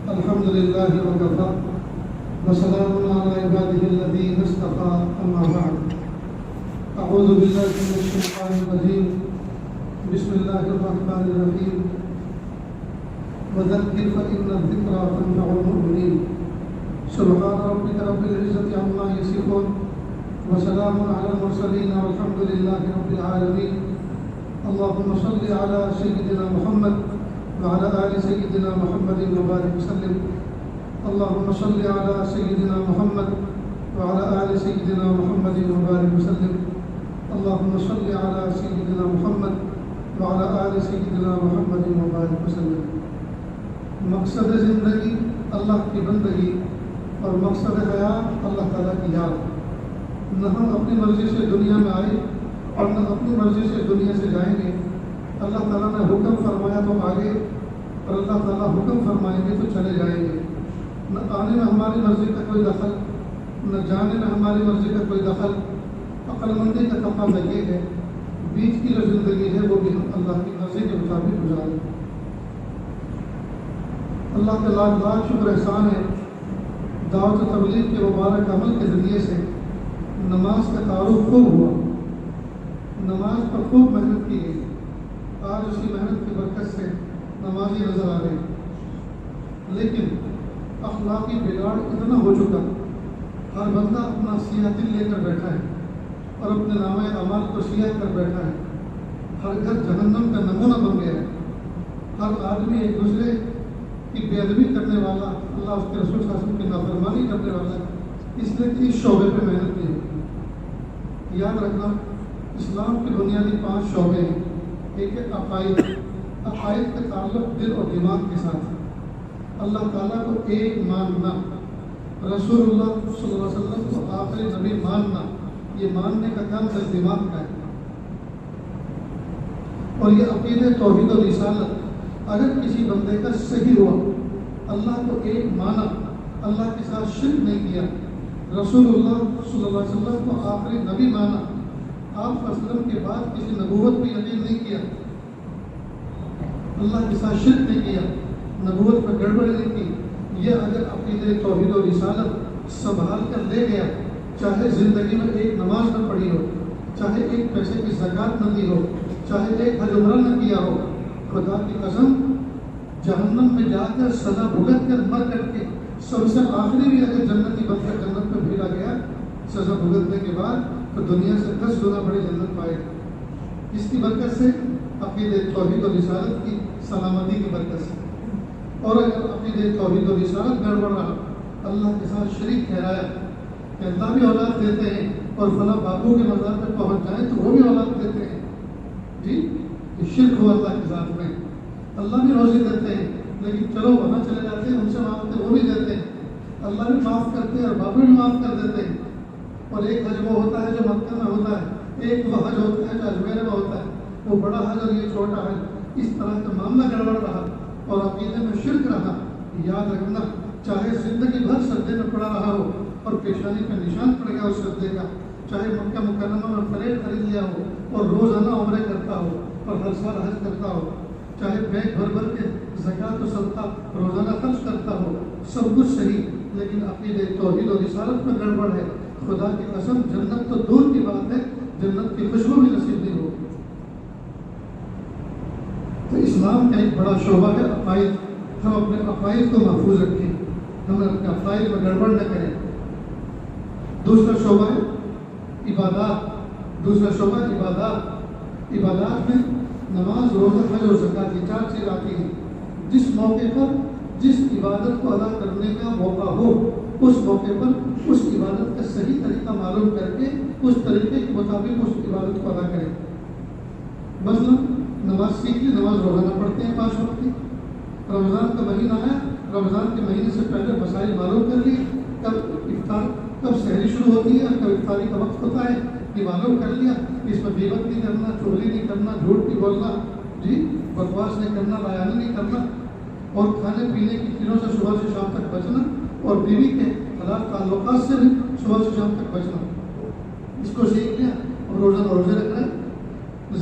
الحمد لله وكفى وسلام على عباده الذين اصطفى أما بعد أعوذ بالله من الشيطان الرجيم بسم الله الرحمن الرحيم وذكر فإن الذكرى تنفع المؤمنين سبحان ربك رب العزة عما يصفون وسلام على المرسلين والحمد لله رب العالمين اللهم صل على سيدنا محمد وعلى آل سيدنا محمد وبارك وسلم اللهم صل على سيدنا محمد وعلى آل سيدنا محمد وبارك وسلم اللهم صل على سيدنا محمد وعلى آل سيدنا محمد وبارك وسلم. مقصد زندگی اللہ کی بندگی اور مقصد حیات اللہ تعالیٰ کی یاد. نہ ہم اپنی مرضی سے دنیا میں آئے اور نہ اپنی مرضی سے دنیا سے جائیں گے. اللہ تعالیٰ نے حکم فرمایا تو آگے اور اللہ تعالیٰ حکم فرمائیں گے تو چلے جائیں گے. نہ آنے میں ہماری مرضی کا کوئی دخل نہ جانے میں ہماری مرضی کا کوئی دخل. عقل مندی کا تقاضا یہ ہے بیچ کی جو زندگی ہے وہ بھی ہم اللہ کی مرضی کے مطابق گزاریں. اللہ کا لاکھ لاکھ شکر احسان ہے دعوت و تبلیغ کے مبارک عمل کے ذریعے سے نماز کا تعارف خوب ہوا. نماز پر خوب محنت کی گئی. آج اسی محنت کی برکت سے نمازی نظر آ رہے ہیں. لیکن اخلاقی بگاڑ اتنا ہو چکا ہر بندہ اپنا سیاہ دل لے کر بیٹھا ہے اور اپنے نامہ اعمال کو سیاہ کر بیٹھا ہے. ہر گھر جہنم کا نمونہ بن گیا ہے. ہر آدمی ایک دوسرے کی بے ادبی کرنے والا, اللہ اس کے رسول صلی اللہ علیہ وسلم کی نافرمانی کرنے والا, اس لیے کہ اس شعبے پہ محنت نہیں ہوتی. یاد رکھنا اسلام کے بنیادی 5 شعبے ہیں. ایک ہے عقائد. عقائد کا تعلق دل اور دماغ کے ساتھ ہے. اللہ تعالیٰ کو ایک ماننا, رسول اللہ صلی اللہ علیہ وسلم کو آخری نبی ماننا, یہ ماننے کا کام دل دماغ کا ہے. اور یہ عقیدہ توحید و رسالت اگر کسی بندے کا صحیح ہوا, اللہ کو ایک مانا, اللہ کے ساتھ شرک نہیں کیا, رسول اللہ صلی اللہ علیہ وسلم کو آخری نبی مانا, آپ وسلم کے بعد کسی نبوت پہ یقین نہیں کیا, اللہ کے ساتھ شرک نہیں کیا, نبوت پر گڑبڑ نہیں کی, یہ اگر عقیدہ توحید و رسالت سنبھال کر لے گیا, چاہے زندگی میں ایک نماز نہ پڑھی ہو, چاہے ایک پیسے کی زکوٰۃ نہ دی ہو, چاہے ایک حج عمرہ نہ کیا ہو, خدا کی قسم جہنم میں جا کر سزا بھگت کر مر کر کے سب سے آخری بھی اگر جنتی بن کر جنت میں بھیجا گیا سزا بھگتنے کے بعد تو دنیا سے 10 گنا بڑی جنت پائے گا. اس کی برکت سے عقیدہ توحید و رسالت کی سلامتی کی برکت سے. اور اگر عقیدہ توحید و رسالت گڑبڑ رہا, اللہ کے ساتھ شریک ٹھہرایا کہ اللہ بھی اولاد دیتے ہیں اور فلاں بابو کے مزار پہ پہنچ جائیں تو وہ بھی اولاد دیتے ہیں, جی یہ شرک ہوا اللہ کی ذات میں. اللہ بھی روزی دیتے ہیں لیکن چلو وہاں چلے جاتے ہیں, ان سے مانگتے وہ بھی دیتے ہیں. اللہ بھی معاف کرتے ہیں اور بابو بھی معاف کر دیتے ہیں. اور ایک حج وہ ہوتا ہے جو مکہ میں ہوتا ہے, ایک وہ حج ہوتا ہے جو اجمیر میں ہوتا ہے, وہ بڑا حج اور یہ چھوٹا حج. اس طرح کا معاملہ گڑبڑ رہا اور عقیدے میں شرک رہا. یاد رکھنا چاہے زندگی بھر سجدے میں پڑا رہا ہو اور پیشانی پہ نشان پڑ گیا اس سجدے کا, چاہے مکہ مکرمہ میں پلیٹ خرید لیا ہو اور روزانہ عمرے کرتا ہو اور ہر سال حج کرتا ہو, چاہے بیگ بھر بھر کے زکوٰۃ و صدقہ روزانہ خرچ کرتا ہو, سب کچھ صحیح, لیکن عقیدہ توحید و رسالت میں گڑبڑ ہے. خدا کی قسم جنت تو دور کی بات ہے, جنت کی خوشبو بھی نصیب نہیں ہوگی. تو اسلام کا ایک بڑا شعبہ ہے عقائد. ہم اپنے عقائد کو محفوظ رکھیں, ہم اپنے عقائد میں گڑبڑ نہ کریں. دوسرا شعبہ ہے عبادات. عبادات میں نماز, روزہ, حج اور زکوٰۃ, یہ 4 چیز آتی ہیں. جس موقع پر جس عبادت کو ادا کرنے کا موقع ہو اس موقع پر اس عبادت کا صحیح طریقہ معلوم کر کے اس طریقے کے مطابق اس عبادت کو ادا کریں. مثلا نماز سیکھ لی, نماز روزانہ پڑھتے ہیں 5 وقت کی. رمضان کا مہینہ آیا, رمضان کے مہینے سے پہلے مسائل معلوم کر لیے, کب افطار, کب سحری شروع ہوتی ہے, کب افطاری کا وقت ہوتا ہے, یہ معلوم کر لیا. اس میں غیبت نہیں کرنا, چغلی نہیں کرنا, جھوٹ نہیں بولنا, جی بکواس نہیں کرنا, بیانی نہیں کرنا, اور کھانے پینے کی چیزوں سے صبح سے شام تک بچنا, اور بیوی کے حلال تعلقات سے بھی صبح سے شام تک بچنا. اس کو سیکھ لیا اور روزانہ روزے رکھنا ہے.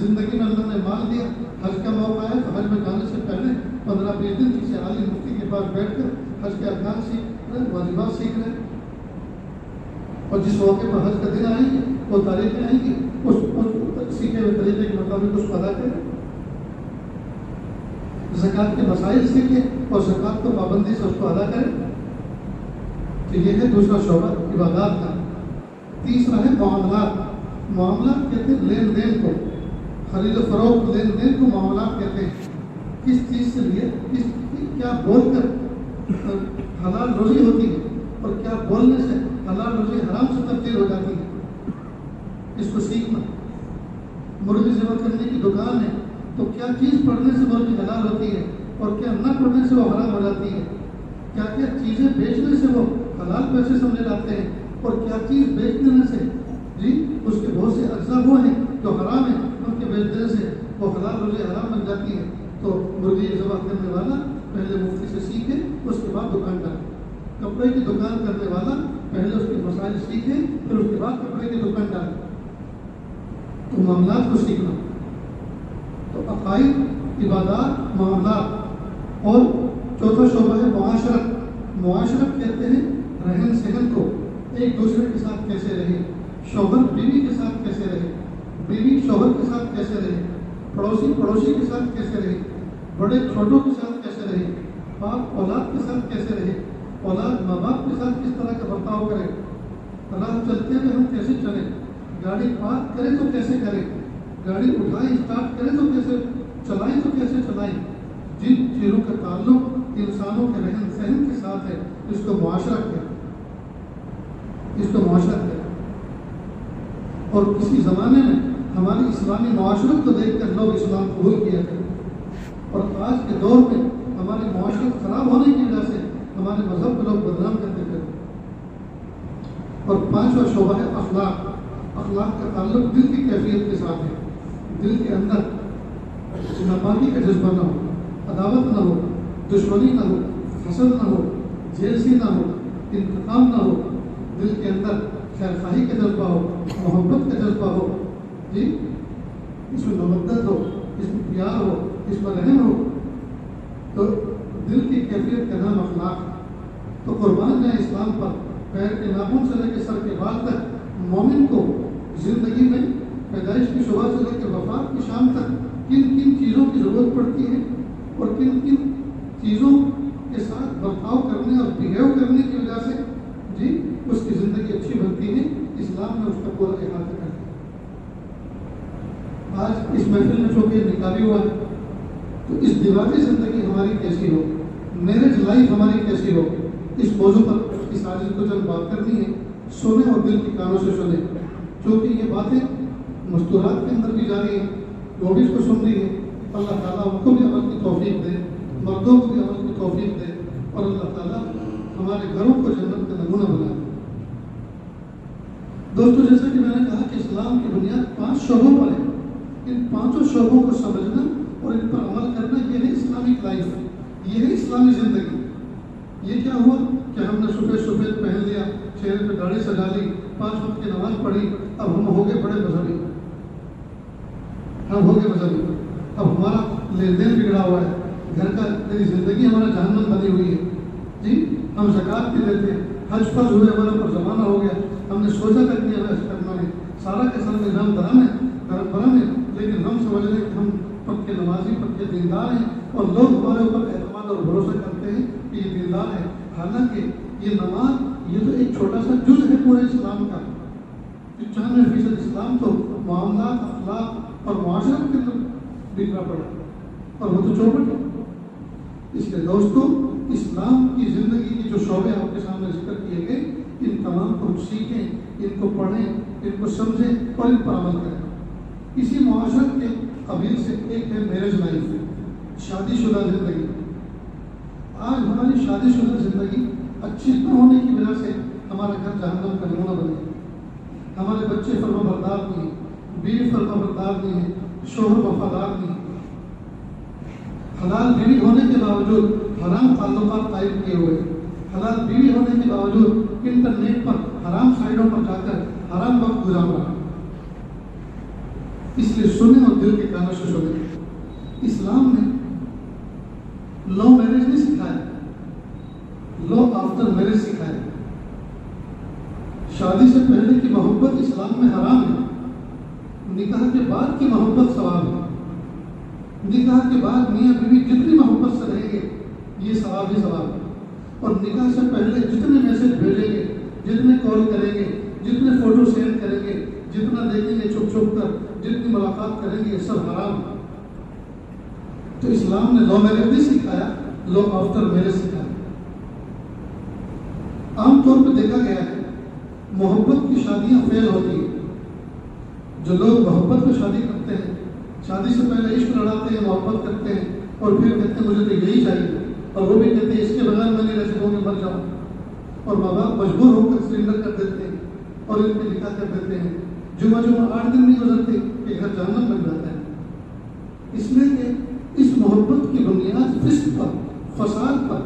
زندگی میں اللہ نے مال دیا, حج کا موقع ہے تو حج میں جانے سے پہلے 15-20 دن کسی عالم مفتی کے پاس بیٹھ کر حج کے ارکان سیکھ رہے ہیں، واجبات سیکھ رہے ہیں، اور جس موقع پر حج کا دن آئیں گے وہ تاریخیں آئیں گی، اس سیکھے ہوئے طریقے کے مطابق اس کو ادا کریں، زکوٰۃ کے مسائل سیکھیں اور زکوٰۃ کو پابندی سے اس کو ادا کریں۔ تو یہ ہے دوسرا شعبہ عبادات کا۔ تیسرا ہے معاملات۔ معاملات کہتے ہیں لین دین کو، خرید و فروخت، لین دین کو معاملات کہتے ہیں۔ کس چیز سے لیے کیا بول کر حلال روزی ہوتی ہے اور کیا بولنے سے حلال روزی حرام سے تبدیل ہو جاتی ہے، اس کو سیکھنا۔ مرغی ذبح کرنے کی دکان ہے تو کیا چیز پڑھنے سے مرغی حلال ہوتی ہے اور کیا نہ پڑھنے سے وہ حرام ہو جاتی ہے، کیا کیا چیزیں بیچنے سے وہ حلال پیسے سمجھے جاتے ہیں اور کیا چیز بیچ دینے سے اس کے بہت سے اجزاء وہ ہیں جو حرام ہیں، ان کے بیچ دینے سے وہ حلال روزی حرام بن جاتی ہے۔ تو مرغی ذبح کرنے والا پہلے مفتی سے سیکھے، اس کے بعد دکان ڈالے۔ کپڑے کی دکان کرنے والا پہلے اس کے مسائل سیکھے، پھر اس کے بعد کپڑے کی دکان ڈالے۔ تو معاملات کو سیکھنا، تو عقائد، عبادات، معاملات۔ اور چوتھا شعبہ ہے معاشرت۔ معاشرت کہتے ہیں رہن سہن کو، ایک دوسرے کے ساتھ کیسے رہے، شوہر بیوی کے ساتھ کیسے رہے، بیوی شوہر کے ساتھ کیسے رہے، پڑوسی پڑوسی کے ساتھ کیسے رہے، بڑے چھوٹوں کے ساتھ کیسے رہے، باپ اولاد کے ساتھ کیسے رہے، اولاد ماں باپ کے ساتھ کس طرح کا برتاؤ کرے، راہ چلتے ہوئے ہم کیسے چلیں، گاڑی پارک کریں تو کیسے کریں، گاڑی اٹھائیں اسٹارٹ کریں تو کیسے چلائیں تو کیسے چلائیں۔ جن چیزوں کا تعلق انسانوں کے رہن سہن کے ساتھ ہے اس کو معاشرت ہے، اس کو معاشرت ہے۔ اور کسی زمانے میں ہماری اسلامی معاشرت کو دیکھ کر لوگ اسلام قبول کیا کرتے، اور آج کے دور میں ہماری معاشرت خراب ہونے کی وجہ سے ہمارے مذہب کو لوگ بدنام کرتے تھے۔ اور پانچواں شعبہ ہے اخلاق۔ اخلاق کا تعلق دل کی کیفیت کے ساتھ ہے، دل کے اندر ناپاکی کا جذبہ نہ ہو، عداوت نہ ہو، دشمنی نہ ہو، حسد نہ ہو، جیلسی نہ ہو، انتقام نہ ہو، دل کے اندر خیر خواہی کا جذبہ ہو، محبت کا جذبہ ہو، اس میں مودت ہو، اس میں پیار ہو، اس میں رحم ہو۔ تو دل کی کیفیت کا نام اخلاق ہے۔ تو قربان جائیں اسلام پر، پیر کے ناخن سے لے کے سر کے بال تک مومن کو زندگی میں پیدائش کی صبح سے لے کے وفات کی شام تک کن کن چیزوں کی ضرورت پڑتی ہے اور کن کن چیزوں کے ساتھ برتاؤ کرنے اور بہیو کرنے کی وجہ سے اس کی زندگی اچھی بنتی ہے، اسلام میں اس کا پورا احاطہ کرتا ہے۔ آج اس محفل میں چونکہ نکالی ہوا ہے تو اس دیواتی زندگی ہماری کیسی ہو، میرج لائف ہماری کیسی ہو، اس موضوع پر اس عاجز کو جب بات کرنی ہے، سنیں اور دل کی کانوں سے سنیں، کیونکہ یہ باتیں مستورات کے اندر بھی جاری ہیں، وہ بھی اس کو سن رہی ہے۔ اللہ تعالیٰ ان کو بھی عمل کی توفیق دے، مردوں کو بھی عمل کی توفیق دے، اور اللہ تعالیٰ ہمارے گھروں کو جنت کا نمونہ بنائے۔ دوستو، جیسا کہ میں نے کہا کہ اسلام کی بنیاد 5 شعبوں پر ہے، ان 5 شعبوں کو سمجھنا اور ان پر عمل کرنا، یہ ہے اسلامک لائف، یہ ہے اسلامی زندگی۔ یہ کیا ہوا کہ ہم نے سفید پہن لیا، چہرے پہ داڑھی سجا لی، 5 وقت کی نماز پڑھی، اب ہم ہو گئے بڑے مذہبی، ہم ہو گئے مذہبی، اب ہمارا لین دین بگڑا ہوا ہے، گھر کا میری زندگی ہمارا جہنم بنی ہوئی ہے، ہم زکوٰۃ بھی دیتے ہیں، حج فرض ہوئے ہمارے پر زمانہ ہو گیا، ہم نے سوچا تک نہیں حج کرنا ہے، سارا کے سارا نظام درم ہے، لیکن ہم سمجھ رہے ہیں کہ ہم پکے نمازی، پکے دیندار ہیں، اور لوگ ہمارے اوپر اعتماد اور بھروسہ کرتے ہیں کہ یہ دیندار ہے، حالانکہ یہ نماز یہ تو ایک چھوٹا سا جز ہے پورے اسلام کا۔ 95% اسلام تو معاملات، اخلاق اور معاشرت کے اندر بکھرا پڑا، اور وہ تو چوپٹ ہے۔ اس لیے دوستو، اسلام کی زندگی کی جو شعبے آپ کے سامنے ذکر کیے گئے، ان تمام کو ہم سیکھیں، ان کو پڑھیں، ان کو سمجھیں اور ان پر عمل کریں۔ اسی معاشرت کے قبیل سے ایک ہے میرج لائف، شادی شدہ زندگی۔ آج ہماری شادی شدہ زندگی اچھی نہ ہونے کی وجہ سے ہمارا گھر جہنم کا نمونہ بنے، ہمارے بچے فرما بردار نہیں ہیں، بیوی فرما بردار نہیں ہے، شوہر وفادار نہیں، حلال بیوی ہونے کے باوجود حرام تعلقات قائم کیے ہوئے، حلال بیوی ہونے کے باوجود انٹرنیٹ پر حرام سائٹوں پر جا کر حرام وقت گزار رہا۔ اس لیے سنیں اور دل کے کانوں سے سنیں۔ اسلام نے لو میرج نہیں سکھایا، لو آفٹر میرج سکھایا. شادی سے پہلے کی محبت اسلام میں حرام ہے، نکاح کے بعد کی محبت ثواب ہے. نکاح کے بعد میاں بیوی جتنی محبت سے رہیں گے یہ ثواب ہی ثواب ہے. اور نکاح سے پہلے جتنے میسج بھیجیں گے، جتنے کال کریں گے، جتنے فوٹو سینڈ کریں گے، جتنا دیکھیں گے چھپ چھپ کر، جتنی ملاقات کریں گے، یہ سب حرام ہے. تو اسلام نے لو میرج نہیں سکھایا، لو آفٹر میرج سکھایا. عام طور پہ دیکھا گیا ہے محبت کی شادیاں فیل ہوتی ہیں. جو لوگ محبت میں شادی کرتے ہیں، شادی سے پہلے عشق لڑاتے ہیں، محبت کرتے ہیں، اور پھر کہتے ہیں مجھے تو یہی چاہیے، اور وہ بھی کہتے ہیں اس کے بغیر میں نہیں رہ سکوں گی، مر جاؤں. اور ماں باپ مجبور ہو کر سرنڈر کر دیتے ہیں اور ان پہ نکاح کر دیتے ہیں. جمعہ 8 دن نہیں گزرتے کہ گھر جہنم بن جاتا ہے. اس لیے کہ اس محبت کی بنیاد فسق پر، فساد پر،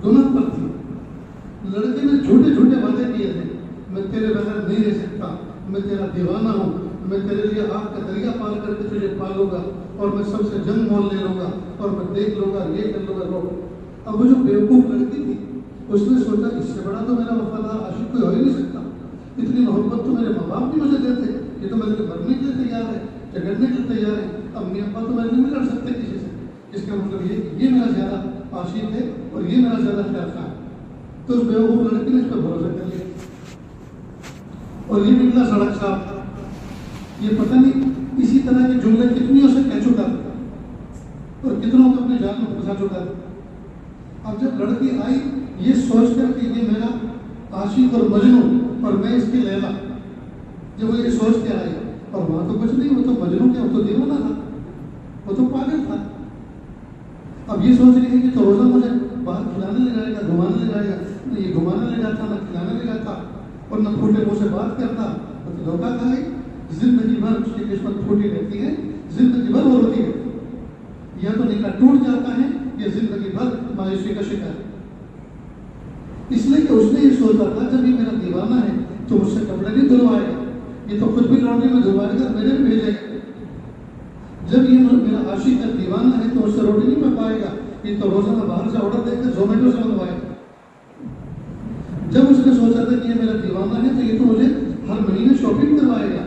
گناہ پر تھی. لڑکے نے جھوٹے جھوٹے وعدے کیے تھے، میں تیرے بغیر نہیں رہ سکتا، میں تیرا دیوانہ ہوں، میں تیرے لیے آگ کا دریا پار کر کے تجھے پالوں گا، اور میں سب سے جنگ مول لے لوں گا، اور میں دیکھ لوں گا، یہ کر لوں گا. اب وہ جو بیوقوف لڑکی تھی اس نے سوچا اس سے بڑا تو میرا وفادار عاشق کوئی ہو ہی نہیں سکتا. اتنی محبت تو میرے ماں باپ بھی مجھے دیتے، یہ تو میرے مرنے کے لیے تیار ہے، جگڑنے کے لیے تیار ہے. امی ابا تو میرے نہیں لڑ سکتے کسی سے. اس کا مطلب یہ میرا زیادہ عاشق ہے اور یہ میرا زیادہ خیال خواہ ہے. تو اس بیوقوف لڑکی نے اس پر بھروسہ کر لیا اور یہ نکلا سڑک صاحب. یہ پتہ نہیں اسی طرح کے جملے کتنیوں سے کہہ چکا تھا اور کتنوں کو اپنے جال میں پھنسا چکا تھا. اب جب لڑکی آئی یہ سوچ کر کہ یہ میرا عاشق اور مجنو اور میں اس کی لیلا، جب وہ یہ سوچ کے آئی، اور وہاں تو کچھ نہیں، وہ تو مجنو کیا، وہ تو دیوانہ تھا، وہ تو پاگل تھا. اب یہ سوچ رہی ہے کہ تو روزہ مجھے باہر کھلانے لے جائے گا، گھمانے لے جائے گا. نہ یہ گھمانے لے جاتا، نہ کھلانے لے جاتا، اور نہ پھوٹے منہ سے بات کرتا. تو دھوکہ کھائے، زندگی بھر اس کی قسمت پھوٹی رہتی ہے، زندگی بھر وہ روتی رہتی ہے. یا تو نکاح ٹوٹ جاتا ہے یا زندگی بھر مایوسی کا شکار. اس لیے کہ اس نے یہ سوچا تھا جب یہ میرا دیوانہ ہے تو مجھ سے کپڑے نہیں دھلوائے گا، یہ تو خود بھی لانڈری میں دھلوائے گا، میرے بھی بھیجے گا. جب یہ میرا عاشق کا دیوانہ ہے تو مجھ سے روٹی نہیں پکائے گا، یہ تو روزانہ باہر سے آرڈر دے کر زومیٹو سے منگوائے گا. جب اس نے سوچا تھا کہ یہ میرا دیوانہ ہے تو یہ تو مجھے ہر مہینے شاپنگ کروائے گا.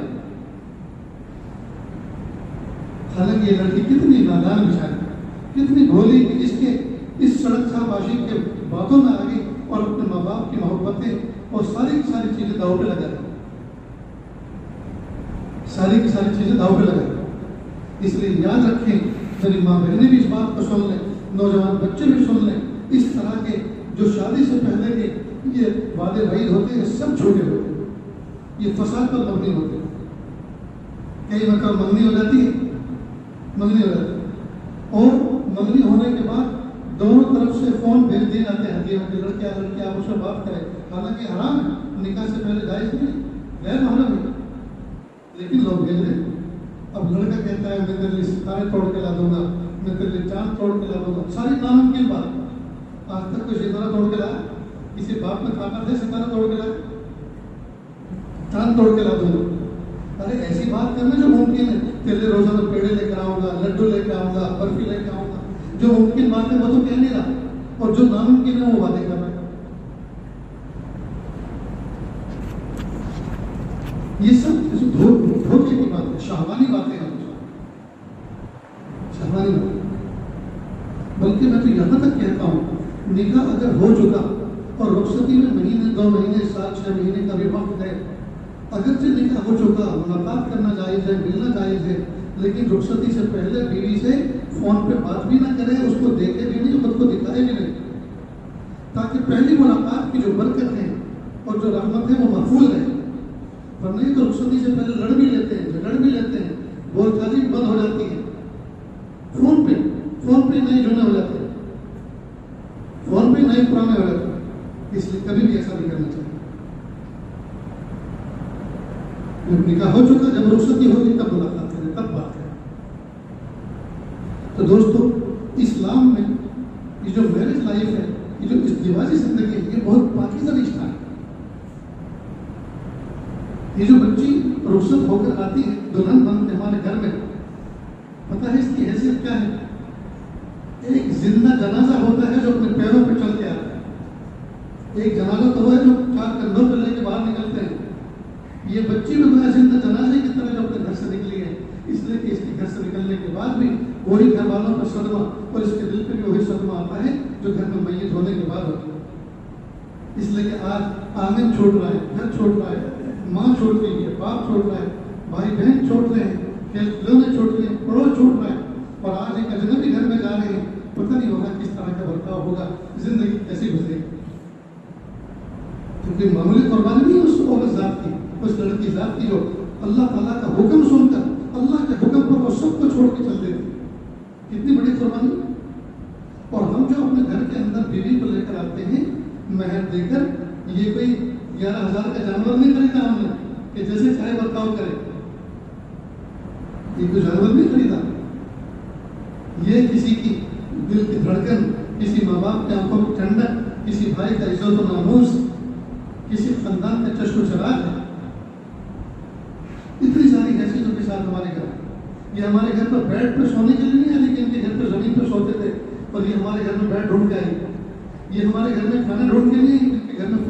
حالانکہ یہ لڑکی کتنی نادان بیچاری، کتنی بھولی کہ اس کے اس سڑک صاحب عاشق کے باتوں میں آ گئی اور اپنے ماں باپ کی محبتیں اور ساری کی ساری چیزیں داؤ پہ لگا دی. ساری کی ساری چیزیں داؤ پہ لگا دی. اس لیے یاد رکھیں، میری ماں بہنیں بھی اس بات کو سن لیں، نوجوان بچے بھی سن لیں، اس طرح کے جو شادی سے پہلے کے یہ وعدے وعید ہوتے ہیں سب جھوٹے ہوتے ہیں، یہ فساد پر مبنی ہوتے ہیں. کئی مرتبہ منگنی ہو جاتی ہے، منگنی ہو جاتی ہے، اور منگنی ہونے کے بعد دونوں طرف سے فون بھیج دیے جاتے ہیں ہدیوں کے، لڑکے آپ اس میں بات کریں. حالانکہ حرام ہے، نکاح سے پہلے جائز نہیں، غیر محرم ہے، لیکن لوگ بھیج رہے ہیں. اب لڑکا کہتا ہے میں تیرے لیے ستارے توڑ کے لا دوں گا، میں تیرے لیے چاند توڑ کے لا دوں گا. ساری ناممکن بات. آج تک کوئی ستارہ توڑ کے لایا؟ کسی باپ میں طاقت ہے ستارہ توڑ کے لایا؟ چاند توڑ کے لا دوں گا. ارے ایسی بات کرنا جو ممکن ہے. تیرے لیے روزانہ پیڑے لے کر آؤں گا، لڈو لے کے آؤں گا، برفی لے کے آؤں گا. جو ممکن بات ہے وہ تو کہہ نہیں رہا، اور جو ناممکن ہے وہ باتیں کر رہا ہے. یہ سب دھوکے کی بات ہے، شہوانی باتیں ہیں، شہوانی باتیں. بلکہ میں تو یہاں تک کہتا ہوں نکاح اگر ہو چکا اور رخصتی میں مہینے 2 مہینے 7-6 مہینے کا بھی وقت ہے، اگرچہ نکاح ہو چکا، ملاقات کرنا جائز ہے، ملنا جائز ہے، لیکن رخصتی سے پہلے بیوی سے فون پہ بات بھی نہ کرے، اس کو دیکھے بھی نہیں، خود کو دکھائے بھی نہیں، تاکہ پہلی ملاقات کی جو برکت ہے اور جو رحمت ہے وہ محفوظ رہے. ورنہ نہیں تو رخصتی سے پہلے لڑ بھی لیتے ہیں، جھگڑ بھی لیتے ہیں، بول چالی بند ہو جاتی ہے. فون پہ نئے جڑنے ہو جاتے ہیں، فون پہ نئے پرانے ہو جاتے ہیں. اس لیے کبھی بھی ایسا نہیں کرنا چاہیے. جب نکاح ہو چکا، جب رخصتی ہوگی تب ملاقات کریں، تب بات کریں. تو دوستو اسلام میں یہ جو میرج لائف ہے، یہ جو ازدواجی زندگی ہے، یہ بہت پاکیزہ رشتہ ہے. یہ جو بچی رخصت ہو کر آتی ہے دلہن بن کے ہمارے گھر میں، پتہ ہے اس کی حیثیت کیا ہے؟ ایک زندہ جنازہ ہوتا ہے جو اپنے پیروں پہ چل کے آتا ہے. ایک جنازہ تو وہ ہے جو 4 کندھوں پہ لے کے باہر نکلتے ہیں. یہ بچی بھی وہ زندہ جنازے کی طرح جو اپنے گھر سے نکلی ہے، اس لیے کہ اس کے گھر سے نکلنے کے بعد بھی وہی گھر والوں کا صدمہ اور اس کے دل پہ بھی وہی صدمہ آتا ہے جو گھر میں میت ہونے کے بعد ہوتا ہے. اس لیے کہ آج آنگن چھوڑ رہا ہے، گھر چھوڑ رہا ہے، ماں چھوڑ رہی ہے، باپ چھوڑ رہا ہے، بھائی بہن چھوڑ رہے ہیں، کھلونے چھوڑ رہے ہیں، پڑوس چھوڑ رہا ہے، اور آج ایک اجنبی گھر میں جا رہے ہیں. پتہ نہیں ہوگا کس طرح کا برتاؤ ہوگا، زندگی کیسی گزرے گی. کیونکہ معمولی قربانی نہیں اس عورت ذات کی، اس لڑکی ذات کی جو اللہ تعالیٰ کا حکم سن کر اللہ کے حکم پر وہ سب کو چھوڑ کے چل دیتے. کتنی بڑی قربانی. اور ہم جو اپنے گھر کے اندر بیوی کو لے کر آتے ہیں مہر دے کر، یہ کوئی 11,000 کا جانور نہیں خریدا ہم نے کہ جیسے چاہے برتاؤ کرے. یہ کوئی جانور نہیں خریدا. یہ کسی کی دل کی دھڑکن، کسی ماں باپ کے آنکھوں کی ٹھنڈک، کسی بھائی کا عزت و ناموس، کسی خاندان کا چشم و چراغ ہے. اتنی ساری حیثیتوں کے ساتھ ہمارے گھر، یہ ہمارے گھر پر بیڈ پہ سونے کے لیے نہیں آئی، لیکن ان کے گھر پہ زمین پہ سوتے تھے، اور یہ ہمارے گھر میں بیڈ ڈھونڈ کے آئی. یہ ہمارے گھر میں کھانا ڈھونڈ کے نہیں، ان کے گھر میں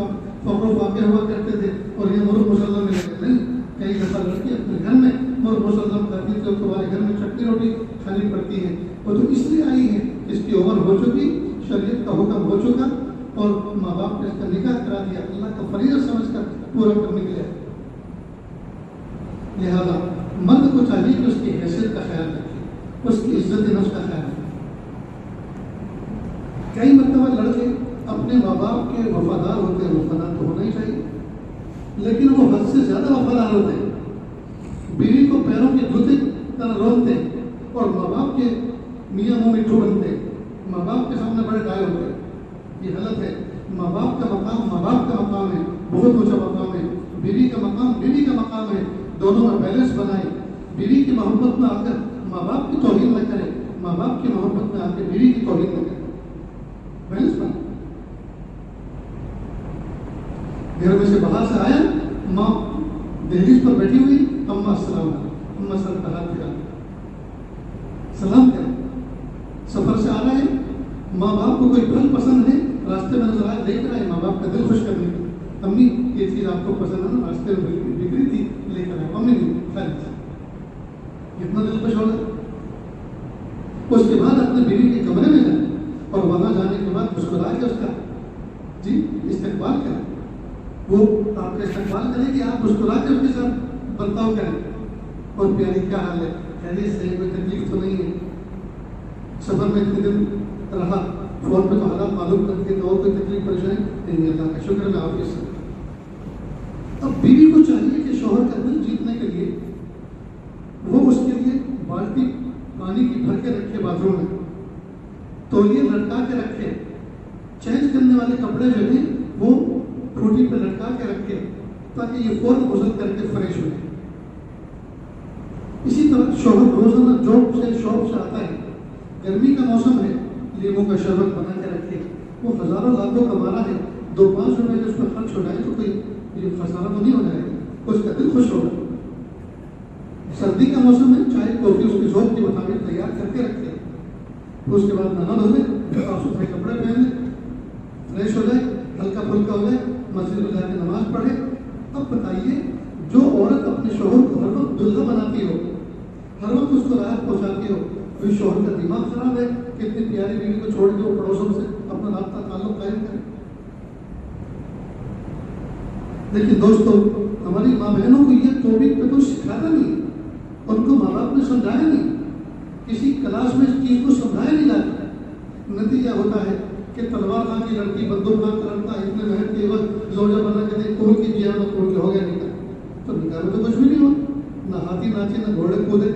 فقر و فاقے ہوا کرتے تھے اور یہ مرغ مسلم میں لگے. نہیں، کئی دفعہ لڑکی اپنے گھر میں مرغ مسلم کرتی تھی اور تمہارے گھر میں چٹنی روٹی کھانی پڑتی ہے. اور تو اس لیے آئی ہے، اس کی عمر ہو چکی، شریعت کا حکم ہو چکا، اور ماں باپ نے اس کا نکاح کرا دیا اللہ کا فریضہ سمجھ کر پورا کرنے کے لیے. لہذا مرد کو چاہیے کہ اس کی حیثیت کا خیال رکھے، اس کی عزت نفس کا خیال رکھے. کئی مرتبہ لڑکے اپنے ماں باپ کے وفادار ہوتے ہیں، وفادار تو ہونا ہی چاہیے، لیکن وہ حد سے زیادہ وفادار ہوتے ہیں. بیوی کو پیروں کے جوتے طرح روکتے ہیں اور ماں باپ کے میاں منہ مٹھو بنتے ہیں، ماں باپ کے سامنے بڑے ڈائے ہوتے ہیں. یہ غلط ہے. ماں باپ کا مقام ماں باپ کا مقام ہے، بہت اونچا مقام ہے. بیوی کا مقام بیوی کا مقام ہے. دونوں میں بیلنس بنائے. بیوی کی محبت میں آ کر ماں باپ کی توہین نہ کرے، ماں باپ کی محبت میں آ کے بیوی کی توہین نہ کرے. بیلنس بنائے. گھر میں سے باہر سے آیا، ماں دہلیز پر بیٹھی ہوئی، اماں السلام علیکم، اماں سر کا ہاتھ پھیلا سلام کریں. سفر سے آ رہے ہیں، ماں باپ کو کوئی پھل پسند ہے، راستے میں نظر آئے، لے کر آئے، ماں باپ کا دل خوش کرنے کی. امی یہ چیز آپ کو پسند ہے نا، راستے میں بکری تھی، لے کر آئے. امی نہیں کھا لیجیے. کتنا دل خوش ہوگا. اس کے بعد اپنے بیوی کے کمرے میں جائیں اور وہاں جانے کے بعد مسکرا کے اس کا جی استقبال کریں. وہ آپ کا استقبال کریں کہ آپ مسکرا کے اس کے ساتھ برتاؤ کریں. اور پیاری کیا حال ہے، خیریت سے، کوئی تکلیف تو نہیں ہے، سفر میں اتنے دن رہا، فون پہ تو حالات معلوم کرتے ہیں، اور کوئی تکلیف پریشانی نہیں. اللہ کا شکر میں آپ کے ساتھ. اب بیوی کو چاہیے کہ شوہر کا دل جیتنے کے لیے وہ اس کے لیے بالٹی پانی کی بھر کے رکھے باتھ روم میں، تولیے لٹکا کے رکھے، چینج کرنے والے کپڑے جو ہیں وہ ٹوٹی پہ لٹکا کے رکھے تاکہ یہ فوراً غسل کر کے فریش ہو جائے. اسی طرح شوہر روزانہ جاب سے شاپ سے آتا ہے، گرمی کا موسم ہے، لیموں کا شربت بنا کے رکھے. وہ ہزاروں لاکھوں کمانا ہے، 2-5 روپئے جو اس میں خرچ ہو جائے تو کوئی یہ خسارہ تو نہیں ہو جائے گا، اس کا دل خوش ہوگا. سردی کا موسم ہے، چائے کافی اس کی ذوق کے مطابق تیار کر کے رکھے. اس کے بعد نہا دھو لے، صاف ستھرے کپڑے پہن لے، فریش ہو جائے، ہلکا پھلکا ہو جائے، مسجد میں جا کے نماز پڑھے. اب بتائیے، جو عورت اپنے شوہر کو ہر وقت دلہا بناتی ہو، ہر وقت اس کو راحت پہنچاتی ہو، کوئی شوہر کا دماغ خراب ہے کہ اتنی پیاری بیوی کو چھوڑ کے وہ پڑوسوں سے اپنا رابطہ تعلق قائم کرے. لیکن دوستو، ہماری ماں بہنوں کو یہ توبیق پہ کوئی سکھاتا نہیں، ان کو ماں باپ نے سمجھایا نہیں، کسی کلاس میں اس چیز کو سمجھایا نہیں جاتا. نتیجہ ہوتا ہے کہ تلوار خان کی لڑکی، بندوق خان کا لڑکا اتنے محنت کے وقت زوجہ بنا کے دے کھول کی جیا نہ کھول کے ہو گیا نکاح. تو نکاح میں تو کچھ بھی نہیں ہوا، نہ ہاتھی ناچے نہ گھوڑے کودے.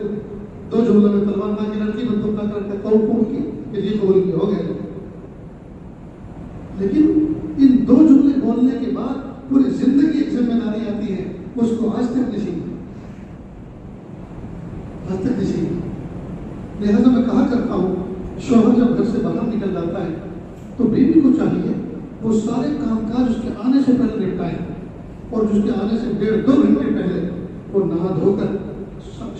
2 جملوں میں تلوار خان کی لڑکی، بندوق خان کا لڑکا کھول کی کہ یہ قبول کی ہو گیا. لیکن ان 2 جملے بولنے کے بعد پوری زندگی ایک ذمہ داری آتی ہے، اس کو آج تک نہیں سیکھی، آج تک نہیں سیکھی. لہٰذا میں کہا کرتا ہوں، شوہر جب گھر سے باہر نکل جاتا ہے تو بیوی کو چاہیے وہ سارے کام کاج اس کے آنے سے پہلے نپٹائے، اور جس کے آنے سے 1.5-2 گھنٹے پہلے وہ نہا دھو کر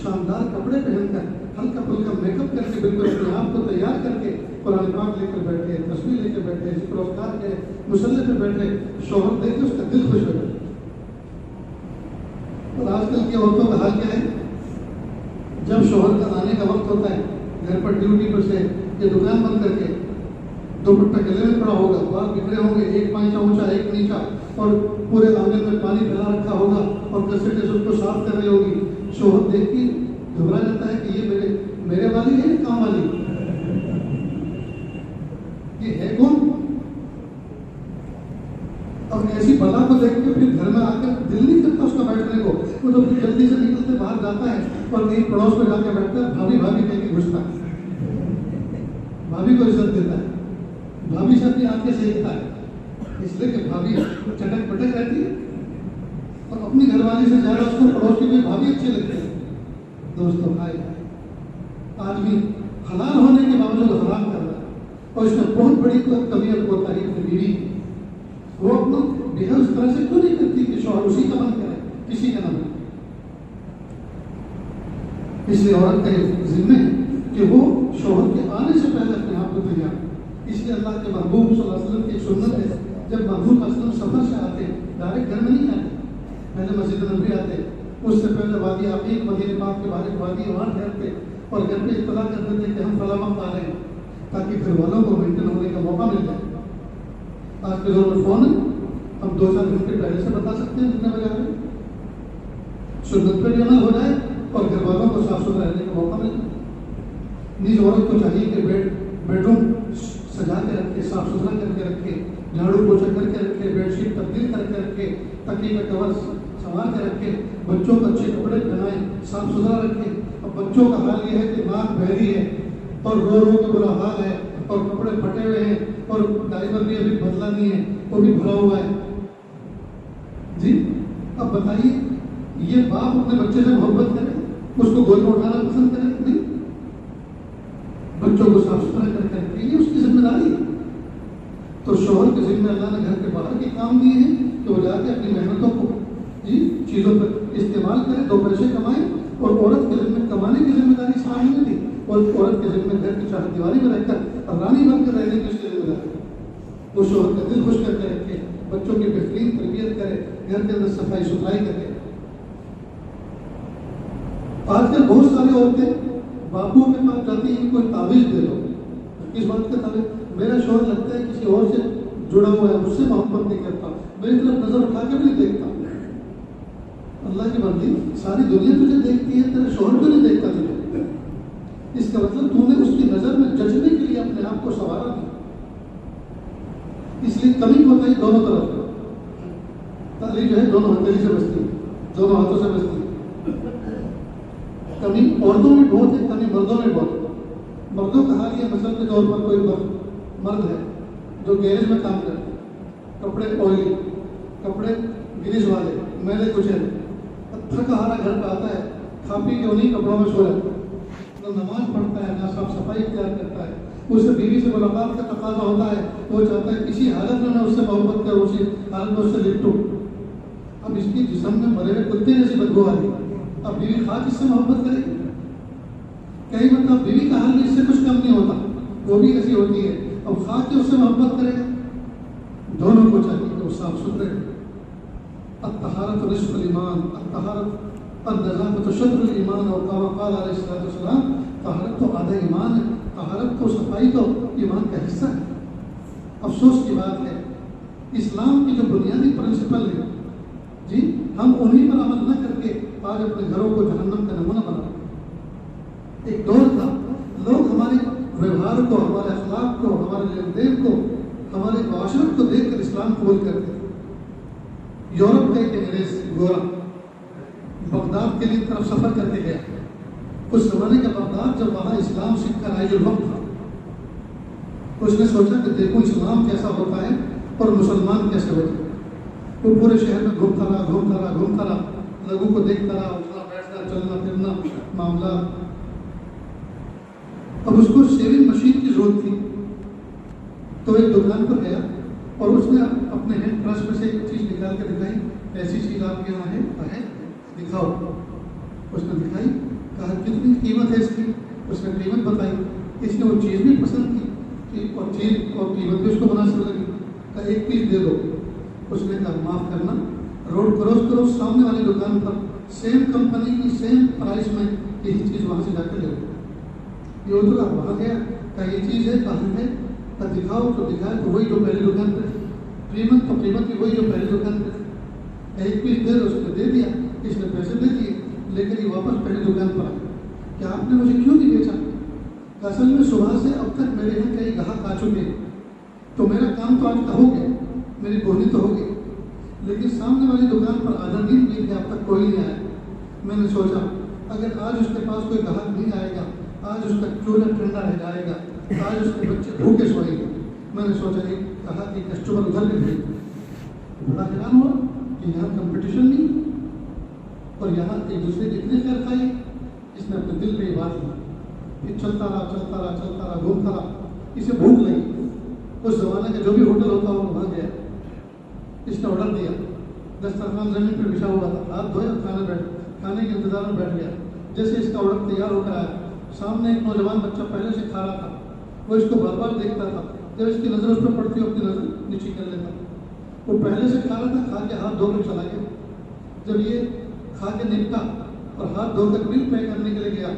شاندار کپڑے پہن کر ہلکا پھلکا میک اپ کر کے بالکل اپنے آپ کو تیار کر کے قرآن پاک لے کر بیٹھے، تصویر لے کر بیٹھے، ذکر و اذکار کے مصلی پہ بیٹھے، شوہر دیکھ کے اس کا دل خوش ہو جائے۔ اور آج کل کی عورتوں کا حال کیا ہے؟ جب شوہر کا آنے کا وقت ہوتا ہے گھر پر ڈیوٹی پر سے یا دکان بند کر کے، دوپٹہ گلے میں پڑا ہوگا، بال بکھرے ہوں گے، ایک پائچہ اونچا ایک نیچا، اور پورے آنگن میں پانی پھیلا رکھا ہوگا اور کسے سے اس کو صاف کر رہی ہوگی، شوہر دیکھ کے گھبرا جاتا ہے کہ یہ میرے والی ہے یا کام والی؟ یہ ہے کون؟ اور ایسی بلا کو دیکھ کے پھر گھر میں آ کر دل نہیں کرتا اس کا بیٹھنے کو، وہ تو پھر جلدی سے نکلتے باہر جاتا ہے اور کہیں پڑوس میں جا کے بیٹھتا ہے، بھابھی بھابھی کہہ کے گھستا ہے، بھابھی کو عزت دیتا ہے، بھابھی سے اپنی آنکھیں سیکھتا ہے، اس لیے کہ بھابھی چٹک پٹک رہتی ہے اور اپنی گھر والی سے زیادہ اس کو پڑوس کی کوئی بھابھی اچھی لگتی ہے۔ دوستوں بھائی، آدمی حلال ہونے کے باوجود حرام کر رہا ہے، اور اس میں بہت بڑی کمی اور کوتاہی اپنی بیوی کی۔ وہ اپنا بیوی اس طرح سے کیوں نہیں کرتی کہ شوہر اسی کا من کرے، کسی کا نہ۔ اس لیے عورت کا یہ ذمہ ہے کہ وہ شوہر کے آنے سے پہلے اپنے آپ کو تیار۔ اس لیے اللہ کے محبوب صلی اللہ علیہ وسلم کی ایک سنت ہے، جب محبوب صلی اللہ علیہ وسلم سفر سے آتے ڈائریکٹ گھر میں نہیں آتے، پہلے مسجد نبوی آتے، اس سے پہلے وادی عقیق مدینہ پاک کے بارے وادی وہاں ٹھہرتے اور گھر پہ اطلاع کرتے تھے کہ ہم فلاں وقت آ رہے ہیں، تاکہ گھر والوں کو مینٹین ہونے کا موقع مل جائے۔ آج کے دور میں فون ہے، ہم 2-4 گھنٹے پہلے سے بتا سکتے ہیں کتنے بجے آ رہے ہیں، سنت پہ بھی عمل ہو جائے اور گھر والوں کو صاف ستھرا رہنے کا موقع مل جائے۔ نیز عورت کو چاہیے کہ بیڈ روم سجا کے رکھے، صاف ستھرا کر کے رکھے، جھاڑو پوچھا کر کے رکھے، بیڈ شیٹ تبدیل کر کے رکھے، تکیے کا کور سنوار کے رکھے، بچوں کو اچھے کپڑے پہنائے، صاف ستھرا رکھے۔ اب بچوں کا حال یہ ہے کہ ناک بہری ہے اور رو رو کے برا حال ہے اور کپڑے پھٹے ہوئے ہیں اور ڈائپر بھی ابھی بدلا نہیں ہے، وہ بھی بھرا ہوا ہے۔ جی اب بتائیے، یہ باپ اپنے بچے سے محبت کرے، اس کو گود میں اٹھانا پسند کرے؟ نہیں، بچوں کو صاف ستھرا کر کے رکھے، یہ اس کی ذمہ داری ہے۔ تو شوہر کے ذمہ اللہ نے گھر کے باہر کے کام دیے ہیں کہ وہ جا کے اپنی محنتوں کو چیزوں پر استعمال کرے، 2 پیسے کمائے، اور عورت کے ذمہ کمانے کی ذمہ داری اسلام نے دی، اور عورت کے ذمہ گھر کی چار دیواری میں رہ کر رانی بن کر رہنے کی اس کی ذمہ داری۔ وہ شوہر کا دل خوش کر کے رکھے، بچوں کی بہترین تربیت کرے، گھر کے اندر صفائی ستھرائی کرے۔ آج کل بہت ساری عورتیں باپوں کے پاس جاتی ہیں، کوئی تعویذ دے دو۔ کس بات کا تعویذ؟ میرا شوہر لگتا ہے کسی اور سے جڑا ہوا ہے، اس سے محبت نہیں کرتا، میری طرف نظر اٹھا کے بھی نہیں دیکھتا۔ اللہ کی بندی، ساری دنیا تجھے دیکھتی ہے، تیرا شوہر بھی نہیں دیکھتا تجھے۔ اس کا مطلب تو نے اس کی نظر میں جچنے کے لیے اپنے آپ کو سنوارا نہیں۔ اس لیے کمی کوتاہی دونوں طرف ہے۔ تعلیم جو ہے دونوں ہتھیلی سے بچتی ہے، دونوں ہاتھوں سے بچتی ہے۔ کمی عورتوں میں بہت ہے، کمی مردوں میں بہت ہے۔ مردوں کا حال یہ، مثال کے طور پر کوئی مرد ہے جو گیریج میں کام کرتا ہے، کپڑے آئلی، کپڑے گریس والے، میلے کچھ تھکا ہارا گھر پہ آتا ہے، کھا پی کے انہیں کپڑوں میں سو جاتا ہے، نہ نماز پڑھتا ہے، نہ صاف صفائی اختیار کرتا ہے۔ اس سے بیوی سے ملاقات کا تقاضا ہوتا ہے، وہ چاہتا ہے کسی حالت میں میں اس سے محبت کروں، اسی حالت میں اس سے لپٹوں۔ اب اس کی جسم میں مرے ہوئے کتے جیسی بدبو آ رہی، اب بیوی خواہ کس سے محبت کرے گی؟ کئی مطلب بیوی کا حال اس سے کچھ کم نہیں ہوتا، وہ بھی ایسی ہوتی ہے، اب خواہ کے اس سے محبت کرے گا؟ دونوں کو چاہیے کہ وہ صاف ستھرے رہیں۔ الطہارۃ نصف الایمان، الطہارۃ النظافۃ شطر الایمان، اور کما قال علیہ الصلوۃ والسلام، طہارت تو آدھا ایمان ہے، طہارت تو صفائی تو ایمان کا حصہ ہے۔ افسوس کی بات ہے، اسلام کی جو بنیادی پرنسپل ہے جی، ہم انہیں پر عمل نہ کر کے آج اپنے گھروں کو جہنم کا نمونہ بنا رہے ہیں۔ ایک دور تھا لوگ ہمارے ویوہار کو، ہمارے اخلاق کو، ہمارے لین دین کو، ہمارے معاشرت کو دیکھ کر اسلام قبول کرتے تھے۔ یورپ کا ایک انگریز گورا بغداد کے لیے طرف سفر کرتے گیا۔ اس زمانے کا بغداد جب وہاں اسلام سیکھ کر عائد الوقت تھا، اس نے سوچا کہ دیکھو اسلام کیسا ہوتا ہے اور مسلمان کیسے ہوتے ہیں۔ وہ پورے شہر میں گھومتا رہا، لوگوں کو دیکھتا رہا، اٹھنا بیٹھنا چلنا پھرنا معاملات۔ اب اس کو شیونگ مشین کی ضرورت تھی، تو ایک دکان پر گیا اور اس نے اپنے ہینڈ برش میں سے ایک چیز نکال کے دکھائی، ایسی چیز آپ کے یہاں ہے دکھاؤ۔ اس نے دکھائی کہا کتنی قیمت ہے اس کی؟ اس نے قیمت بتائی. اس نے وہ چیز بھی پسند کی اور چیز اور قیمت بھی اس کو مناسب لگی. کہا ایک پیس دے دو. اس نے کہا معاف کرنا, روڈ کراس کرو, سامنے والی دکان پر سیم کمپنی کی سیم پرائز میں یہی چیز وہاں سے جا کے لے لو. یہ اترا وہاں گیا, کہا یہ چیز ہے, کہاں ہے؟ کہا دکھاؤ. تو دکھایا تو وہی جو پہلی دکان پہ, قیمت تو قیمت کی وہی جو پہلی دکان پہ. ایک پیس دے دو. اس نے دے دیا, اس نے پیسے دے دیے, لیکن یہ واپس پہلی دکان پر آیا. کہ آپ نے مجھے کیوں نہیں بیچا؟ اصل میں صبح سے اب تک میرے یہاں کئی گاہک آ چکے ہیں, تو میرا کام تو آج کا ہو گیا, میری بولی تو ہو گئی, لیکن سامنے والی دکان پر آدھا دن بیت گیا, اب تک کوئی نہیں آیا. میں نے سوچا اگر آج اس کے پاس کوئی گاہک نہیں آئے گا, آج اس کا چولہا ٹھنڈا رہ جائے گا, آج اس کے بچے بھوکے سوئیں گے. میں نے سوچا ایک کہا کہ کسٹمر ادھر بھی بھیج. بڑا حیران ہوا کہ یہاں کمپٹیشن نہیں اور یہاں ایک دوسرے کے اتنے خیر کھائے. اس نے اپنے دل پہ یہ بات لی. پھر چلتا رہا, گھومتا رہا. اسے بھوک لگی. اس زمانے کا جو بھی ہوٹل ہوتا وہ وہاں گیا. اس نے آڈر دیا. دسترخوان زمین پہ بچھا ہوا تھا, ہاتھ دھوئے, کھانے کے انتظار میں بیٹھ گیا. جیسے اس کا آڈر تیار ہو کر آیا, سامنے ایک نوجوان بچہ پہلے سے کھا رہا تھا. وہ اس کو بار بار دیکھتا تھا. جب اس کی نظر اس پہ پڑتی, اپنی نظر نیچے کر لیتا. وہ پہلے سے کھا رہا تھا, کھا کے ہاتھ دھو کر چلا گیا. جب یہ کھا کے نپٹا اور ہاتھ دھو کر بل پے کرنے کے لیے گیا